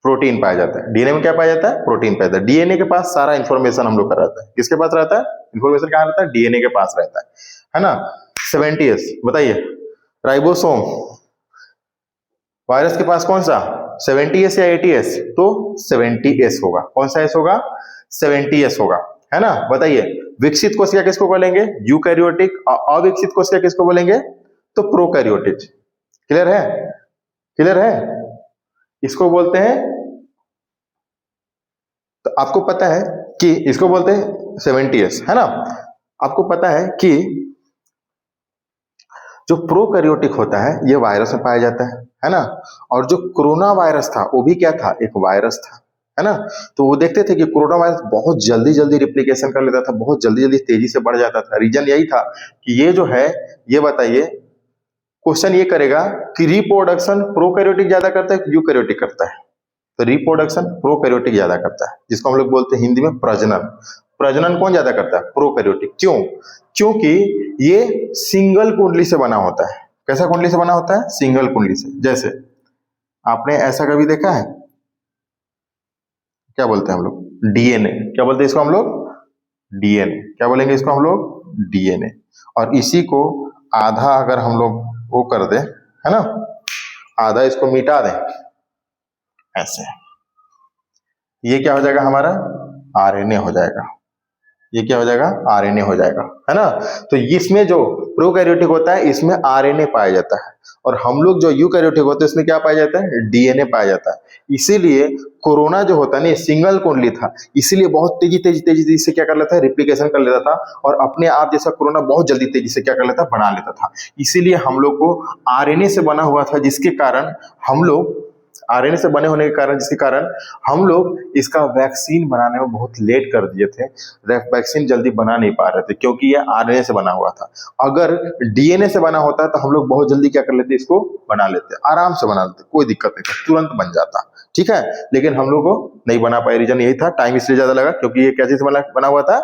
प्रोटीन पाया जाता है। डीएनए में क्या पाया जाता है, प्रोटीन पाया जाता है। डीएनए के पास सारा इंफॉर्मेशन हम लोग का रहता है, किसके पास रहता है, इंफॉर्मेशन कहाँ रहता है, डीएनए के पास रहता है ना। 70S बताइए, राइबोसोम वायरस के पास कौन सा, 70S या 80S, तो 70S होगा, कौन सा एस होगा, 70S होगा, है ना। बताइए विकसित कोशिका किसको बोलेंगे, यूकैरियोटिक, अविकसित कोशिका किसको बोलेंगे, तो प्रोकैरियोटिक, क्लियर है, क्लियर है, इसको बोलते हैं। तो आपको पता है कि इसको बोलते हैं 70S, है ना। आपको पता है कि जो प्रोकैरियोटिक होता है ये वायरस में पाया जाता है ना। और जो कोरोना वायरस था वो भी क्या था, एक वायरस था, है ना। तो वो देखते थे कि कोरोना वायरस बहुत जल्दी जल्दी रिप्लिकेशन कर लेता था, बहुत जल्दी जल्दी तेजी से बढ़ जाता था। रीजन यही था कि ये जो है, ये बताइए, क्वेश्चन ये करेगा कि रिप्रोडक्शन प्रोकैरियोटिक ज्यादा करता है कि यूकैरियोटिक करता है, तो रिप्रोडक्शन प्रोकैरियोटिक ज्यादा करता है, जिसको हम लोग बोलते हैं हिंदी में प्रजनन। प्रजनन कौन ज्यादा करता है, प्रोकैरियोटिक। क्यों, क्योंकि ये सिंगल कुंडली से बना होता है। कैसा कुंडली से बना होता है, सिंगल कुंडली से। जैसे आपने ऐसा कभी देखा है, क्या बोलते हैं हम लोग, डीएनए, क्या बोलते हैं इसको हम लोग, डीएनए, क्या बोलेंगे इसको हम लोग, डीएनए। और इसी को आधा अगर हम लोग वो कर दें, है ना, आधा इसको मिटा दें ऐसे, ये क्या हो जाएगा हमारा, आरएनए हो जाएगा, ये क्या हो जाएगा, आरएनए हो जाएगा, है ना। तो इसमें जो प्रोकैरियोटिक होता है इसमें आरएनए पाया जाता है, और हम लोग जो यूकैरियोटिक होते हैं इसमें क्या पाया जाता है, डीएनए पाया जाता है। इसीलिए कोरोना जो होता है ना, सिंगल कुंडली था, इसीलिए बहुत तेजी तेजी तेजी तेजी से क्या कर लेता है, रिप्लिकेशन कर लेता था, और अपने आप जैसा कोरोना बहुत जल्दी तेजी से क्या कर लेता, बना लेता था। इसीलिए हम लोग को आरएनए से बना हुआ था, जिसके कारण हम लोग, आरएनए से बने होने के कारण, जिसके कारण हम लोग इसका वैक्सीन बनाने में बहुत लेट कर दिए थे, वैक्सीन जल्दी बना नहीं पा रहे थे, क्योंकि ये आरएनए से बना हुआ था। अगर डीएनए से बना होता तो हम लोग बहुत जल्दी क्या कर लेते, इसको बना लेते, आराम से बना लेते, कोई दिक्कत नहीं था, तुरंत बन जाता, ठीक है। लेकिन हम लोग को नहीं बना पाए, रीजन यही था, टाइम इसलिए ज्यादा लगा क्योंकि ये क्या चीज बना हुआ था,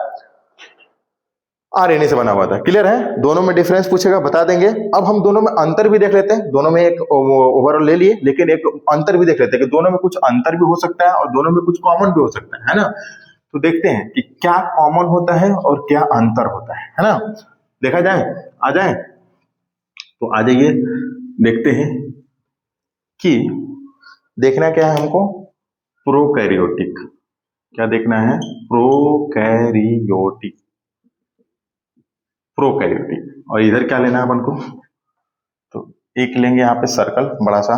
आरएनए से बना हुआ था। क्लियर है? दोनों में डिफरेंस पूछेगा, बता देंगे। अब हम दोनों में अंतर भी देख लेते हैं। दोनों में एक ओवरऑल ले लिए, लेकिन एक अंतर भी देख लेते हैं कि दोनों में कुछ अंतर भी हो सकता है और दोनों में कुछ कॉमन भी हो सकता है ना। तो देखते हैं कि क्या कॉमन होता है और क्या अंतर होता है ना। देखा जाए, आ जाए तो आ जाइए, देखते हैं कि देखना क्या है हमको, प्रोकैरियोटिक। क्या देखना है? Prokaryotic, prokaryotic. और इधर क्या लेना है अपन को? तो एक लेंगे यहाँ पे सर्कल बड़ा सा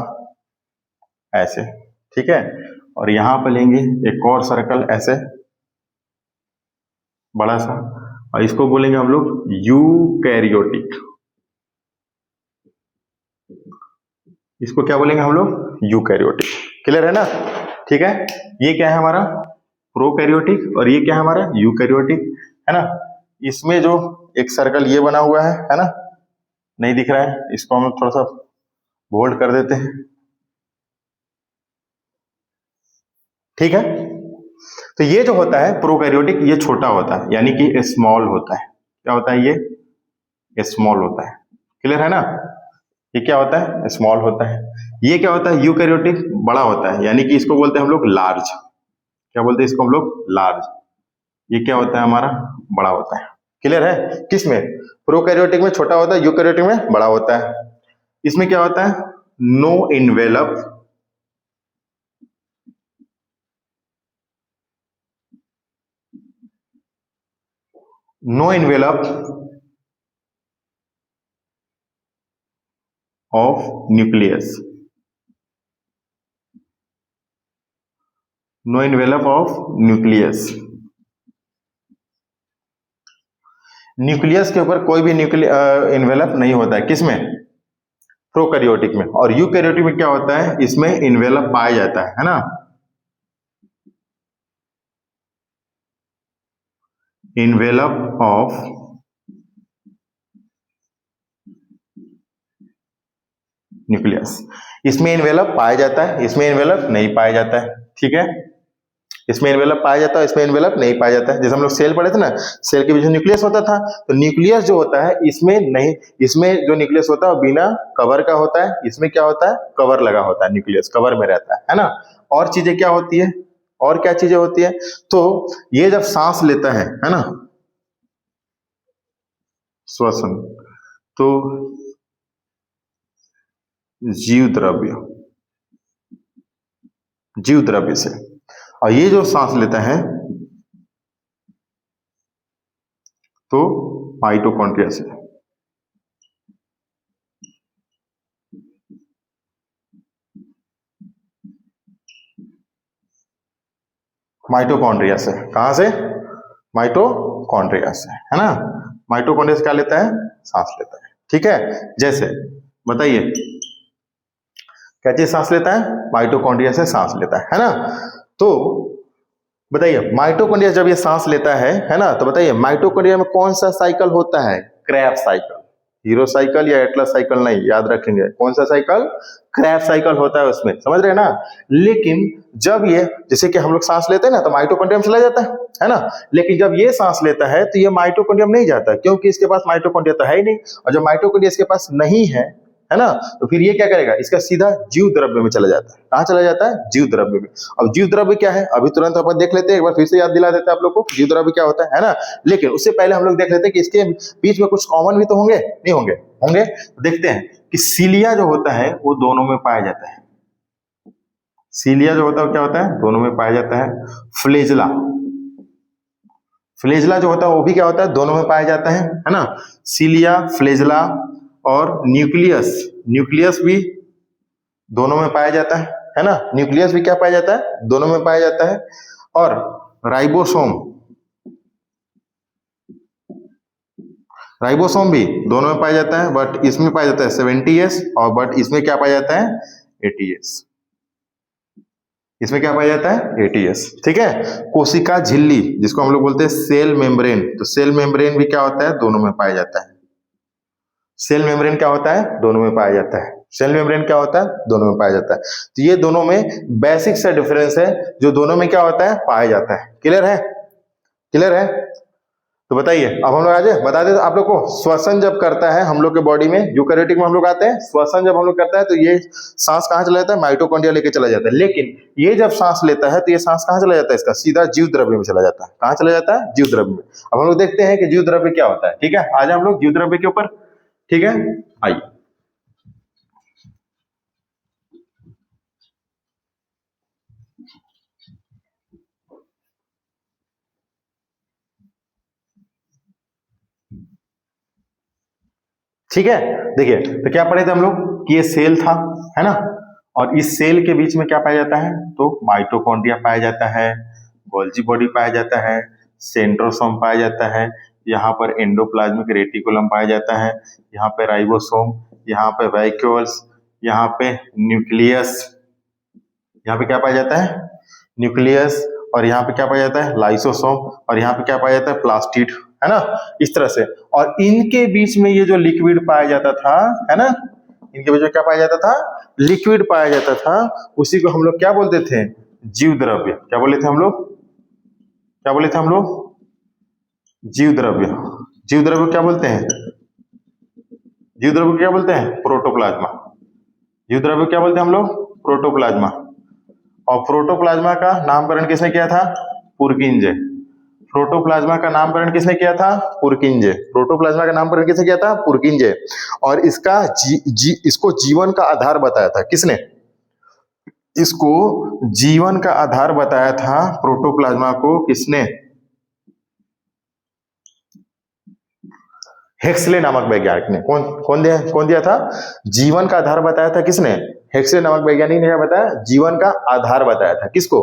ऐसे, ठीक है, और यहां पे लेंगे एक और सर्कल ऐसे बड़ा सा, और इसको बोलेंगे हम लोग यूकैरियोटिक। इसको क्या बोलेंगे हम लोग? यूकैरियोटिक। क्लियर है ना? ठीक है, ये क्या है हमारा? प्रोकैरियोटिक, और ये क्या है हमारा? यूकैरियोटिक, है ना। इसमें जो एक सर्कल ये बना हुआ है ना, नहीं दिख रहा है, इसको हम थोड़ा सा बोल्ड कर देते हैं, ठीक है। तो ये जो होता है प्रोकैरियोटिक, ये छोटा होता है, यानी कि स्मॉल होता है। क्या होता है? ये स्मॉल होता है। क्लियर है ना? ये क्या होता है? स्मॉल होता है। ये क्या होता है? यूकैरियोटिक, बड़ा होता है, यानी कि इसको बोलते हैं हम लोग लार्ज। क्या बोलते हैं इसको हम लोग? लार्ज। ये क्या होता है हमारा? बड़ा होता है। क्लियर है? किसमें? प्रोकैरियोटिक में छोटा होता है, यूकैरियोटिक में बड़ा होता है। इसमें क्या होता है? No envelope, no envelope of nucleus, no envelope of nucleus. Nucleus के ऊपर कोई भी इन्वेलप नहीं होता है। किसमें? प्रोकैरियोटिक में। और यूकैरियोटिक में क्या होता है? इसमें इन्वेलप पाया जाता है ना। इन्वेलप ऑफ न्यूक्लियस, इसमें इन्वेलप पाया जाता है, इसमें इन्वेलप नहीं पाया जाता है। ठीक है, इसमें इन्वेलप पाया जाता है, इसमें इन्वेलप नहीं पाया जाता है। जैसे हम लोग सेल पढ़े थे ना, सेल के बीच में न्यूक्लियस होता था, तो न्यूक्लियस जो होता है इसमें नहीं, इसमें जो न्यूक्लियस होता है वो बिना कवर का होता है, इसमें क्या होता है? कवर लगा होता है, न्यूक्लियस कवर में रहता है ना। और चीजें क्या होती है? और क्या चीजें होती है? तो ये जब सांस लेता है ना, श्वसन, तो जीव द्रव्य, जीव द्रव्य से, और ये जो सांस लेता है तो माइटोकॉन्ड्रिया से। माइटोकॉन्ड्रिया से, कहां से? माइटोकॉन्ड्रिया से, है ना। माइटोकॉन्ड्रिया से क्या लेता है? सांस लेता है। ठीक है, जैसे बताइए क्या चीज सांस लेता है? माइटोकॉन्ड्रिया से सांस लेता है ना। तो बताइए माइटोकॉन्ड्रिया जब ये सांस लेता है ना, तो बताइए माइटोकॉन्ड्रिया में कौन सा साइकिल होता है? Krebs cycle. हीरो साइकिल या एटलस साइकिल नहीं, याद रखेंगे कौन सा साइकिल? क्रेब्स साइकिल होता है उसमें, समझ रहे हैं ना। लेकिन जब ये, जैसे कि हम लोग सांस लेते हैं ना, तो माइटोकॉन्ड्रियम चला जाता है ना। लेकिन जब ये सांस लेता है तो ये माइटोकॉन्ड्रियम नहीं जाता, क्योंकि इसके पास माइटोकॉन्ड्रिया तो है ही नहीं, और जब माइटोकॉन्ड्रिया इसके पास नहीं है ना, तो फिर ये क्या करेगा? इसका सीधा जीव द्रव्य में चला जाता है। कहां चला जाता है? जीव द्रव्य में। अब जीव द्रव्य क्या है अभी तुरंत अपन देख लेते हैं, एक बार फिर से याद दिला देते हैं आप लोग को जीव द्रव्य क्या होता है ना। लेकिन उससे पहले हम लोग देख लेते हैं कि इसके बीच में कुछ कॉमन भी तो होंगे, नहीं होंगे? होंगे। तो देखते हैं कि सीलिया जो होता है वो दोनों में पाया जाता है। सीलिया जो होता है क्या होता है? दोनों में पाया जाता है। फ्लेजला, फ्लेजला जो होता है वो भी क्या होता है? दोनों में पाया जाता है ना। सीलिया, फ्लेजला, और न्यूक्लियस, न्यूक्लियस भी दोनों में पाया जाता है ना। न्यूक्लियस भी क्या पाया जाता है? दोनों में पाया जाता है। और राइबोसोम, राइबोसोम भी दोनों में पाया जाता है, बट इसमें पाया जाता है 70S, और बट इसमें क्या पाया जाता है? 80S। इसमें क्या पाया जाता है? 80S। ठीक है, कोशिका झिल्ली जिसको हम लोग बोलते हैं सेल मेम्ब्रेन, तो सेल मेम्ब्रेन भी क्या होता है? दोनों में पाया जाता है। सेल मेम्ब्रेन क्या होता है? दोनों में पाया जाता है। सेल मेम्ब्रेन क्या होता है? दोनों में पाया जाता है। तो ये दोनों में बेसिक सा डिफरेंस है, जो दोनों में क्या होता है? पाया जाता है। क्लियर है? क्लियर है? तो बताइए, अब हम लोग आज बता दें आप लोग को, श्वसन जब करता है हम लोग के बॉडी में, यूकैरियोटिक में हम लोग आते हैं, श्वसन जब हम लोग करता है तो ये सांस कहाँ चला जाता है, माइटोकॉन्ड्रिया लेके चला जाता है। लेकिन ये जब सांस लेता है तो ये सांस कहाँ चला जाता है, इसका सीधा जीव द्रव्य में चला जाता है। कहाँ चला जाता है, जीव द्रव्य में। अब हम लोग देखते हैं कि जीव द्रव्य क्या होता है। ठीक है, आज हम लोग जीव द्रव्य के ऊपर, ठीक है, आइए। ठीक है, देखिए तो क्या पढ़े थे हम लोग कि ये सेल था, है ना, और इस सेल के बीच में क्या पाया जाता है, तो माइटोकॉन्ड्रिया पाया जाता है, गोल्जी बॉडी पाया जाता है, सेंट्रोसोम पाया जाता है, यहाँ पर एंडोप्लाज्मिक रेटिकुलम पाया जाता है, यहाँ पे राइबोसोम, यहाँ पे वैक्यूल्स, यहाँ पे न्यूक्लियस, यहाँ पे क्या पाया जाता है, न्यूक्लियस, और यहाँ पे क्या पाया जाता है, लाइसोसोम, और यहाँ पे क्या पाया जाता है, प्लास्टिड, है ना, इस तरह से। और इनके बीच में ये जो लिक्विड पाया जाता था, है ना, इनके बीच में क्या पाया जाता था, लिक्विड पाया जाता था, उसी को हम लोग क्या बोलते थे, जीव द्रव्य। क्या बोले थे हम लोग, क्या बोले थे हम लोग, जीव द्रव्य। जीव द्रव्य क्या बोलते हैं, जीव द्रव्य क्या बोलते हैं, प्रोटोप्लाज्मा। जीव द्रव्य क्या बोलते हैं हम लोग, प्रोटोप्लाज्मा। और प्रोटोप्लाज्मा का नामकरण किसने किया था, पुरकिंजे। प्रोटोप्लाज्मा का नामकरण किसने किया था, पुरकिंजे। प्रोटोप्लाज्मा का नामकरण किसने किया था, पुरकिंजे। और इसका इसको जीवन का आधार बताया था किसने, इसको जीवन का आधार बताया था प्रोटोप्लाज्मा को किसने, हेक्सले नामक वैज्ञानिक ने। कौन दिया था, जीवन का आधार बताया था किसने, हेक्सले नामक वैज्ञानिक ने क्या बताया, जीवन का आधार बताया था किसको,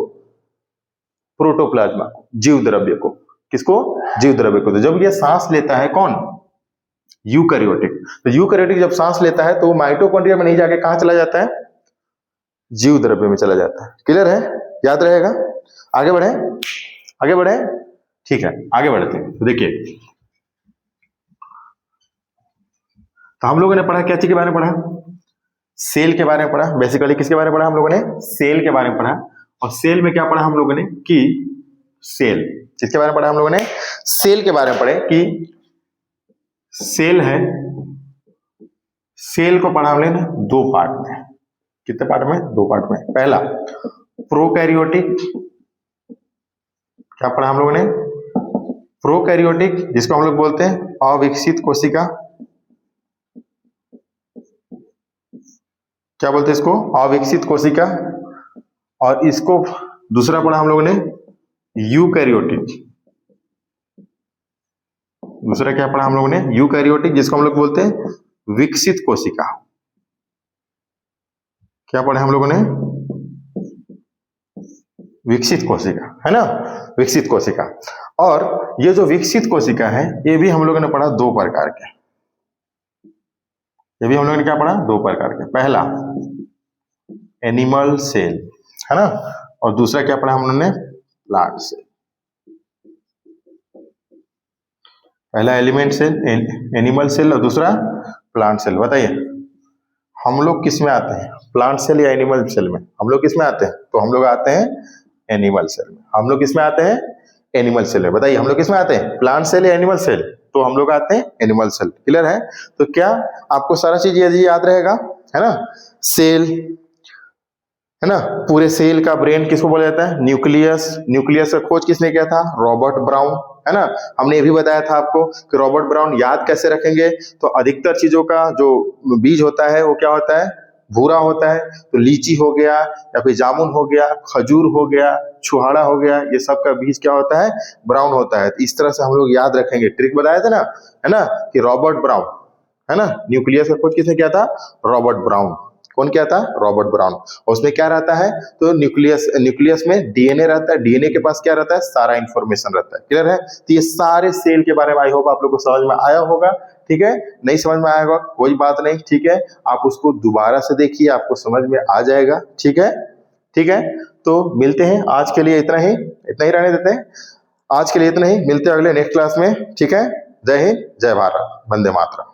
प्रोटोप्लाज्मा, जीव द्रव्य को। किसको, जीव द्रव्य को। तो जब ये सांस लेता है कौन, यूकैरियोटिक, तो यूकैरियोटिक जब सांस लेता है तो वो माइटोकॉन्ड्रिया में नहीं जाके कहां चला जाता है, जीव द्रव्य में चला जाता है। क्लियर है, याद रहेगा। आगे बढ़े, आगे बढ़े, ठीक है, आगे बढ़ते हैं। तो देखिए, तो हम लोगों ने पढ़ा क्या चीज के बारे में पढ़ा, सेल के बारे में पढ़ा। बेसिकली किसके बारे में पढ़ा हम लोगों ने, सेल के बारे में पढ़ा। और सेल में क्या पढ़ा हम लोगों ने कि सेल, किसके बारे में पढ़ा हम लोगों ने, सेल के बारे में पढ़े कि सेल है, सेल को पढ़ा हमने दो पार्ट में। कितने पार्ट में, दो पार्ट में। पहला प्रोकैरियोटिक, क्या पढ़ा हम लोगों ने, प्रोकैरियोटिक, जिसको हम लोग बोलते हैं अविकसित कोशिका। क्या बोलते हैं इसको, अविकसित कोशिका। और इसको दूसरा पढ़ा हम लोगों ने यूकैरियोटिक। दूसरा क्या पढ़ा हम लोगों ने, यूकैरियोटिक, जिसको हम लोग बोलते हैं विकसित कोशिका। क्या पढ़े हम लोगों ने, विकसित कोशिका, है ना, विकसित कोशिका। और ये जो विकसित कोशिका है ये भी हम लोगों ने पढ़ा दो प्रकार के। ये भी हम लोगों ने क्या पढ़ा, दो प्रकार के। पहला एनिमल सेल, है ना, और दूसरा क्या पढ़ा हम लोगों ने, प्लांट सेल। पहला एलिमेंट सेल, एनिमल सेल, और दूसरा प्लांट सेल। बताइए हम लोग किस में आते हैं, प्लांट सेल या एनिमल सेल में, हम लोग किस में आते हैं, तो हम लोग आते हैं एनिमल सेल में। हम लोग किस में आते हैं, एनिमल सेल में। बताइए हम लोग किस में आते हैं, प्लांट सेल या एनिमल सेल, तो हम लोग आते हैं एनिमल सेल। क्लियर है। तो क्या आपको सारा चीज ये याद रहेगा, है ना, सेल, है ना, पूरे सेल का ब्रेन किसको बोला जाता है, न्यूक्लियस। न्यूक्लियस का खोज किसने किया था, रॉबर्ट ब्राउन, है ना। हमने ये भी बताया था आपको कि रॉबर्ट ब्राउन याद कैसे रखेंगे, तो अधिकतर चीजों का जो बीज होता है वो क्या होता है, भूरा होता है। तो लीची हो गया, या फिर जामुन हो गया, खजूर हो गया, छुहाड़ा हो गया, ये सब का बीज क्या होता है, ब्राउन होता है। तो इस तरह से हम लोग याद रखेंगे। ट्रिक बताया था ना, है ना, कि रॉबर्ट ब्राउन, है ना, न्यूक्लियस का खोज किसने किया था, रॉबर्ट ब्राउन। कौन किया था, रॉबर्ट ब्राउन। और उसमें क्या रहता है, तो न्यूक्लियस में डीएनए रहता है, डीएनए के पास क्या रहता है, सारा इंफॉर्मेशन रहता है। क्लियर है। तो ये सारे सेल के बारे में आई होप आप लोग को समझ में आया होगा। ठीक है, नहीं समझ में आया होगा कोई बात नहीं, ठीक है, आप उसको दोबारा से देखिए, आपको समझ में आ जाएगा। ठीक है, ठीक है। तो मिलते हैं, आज के लिए इतना ही रहने देते हैं। आज के लिए इतना ही, मिलते हैं अगले नेक्स्ट क्लास में। ठीक है, जय हिंद, जय भारत, वंदे मातरम।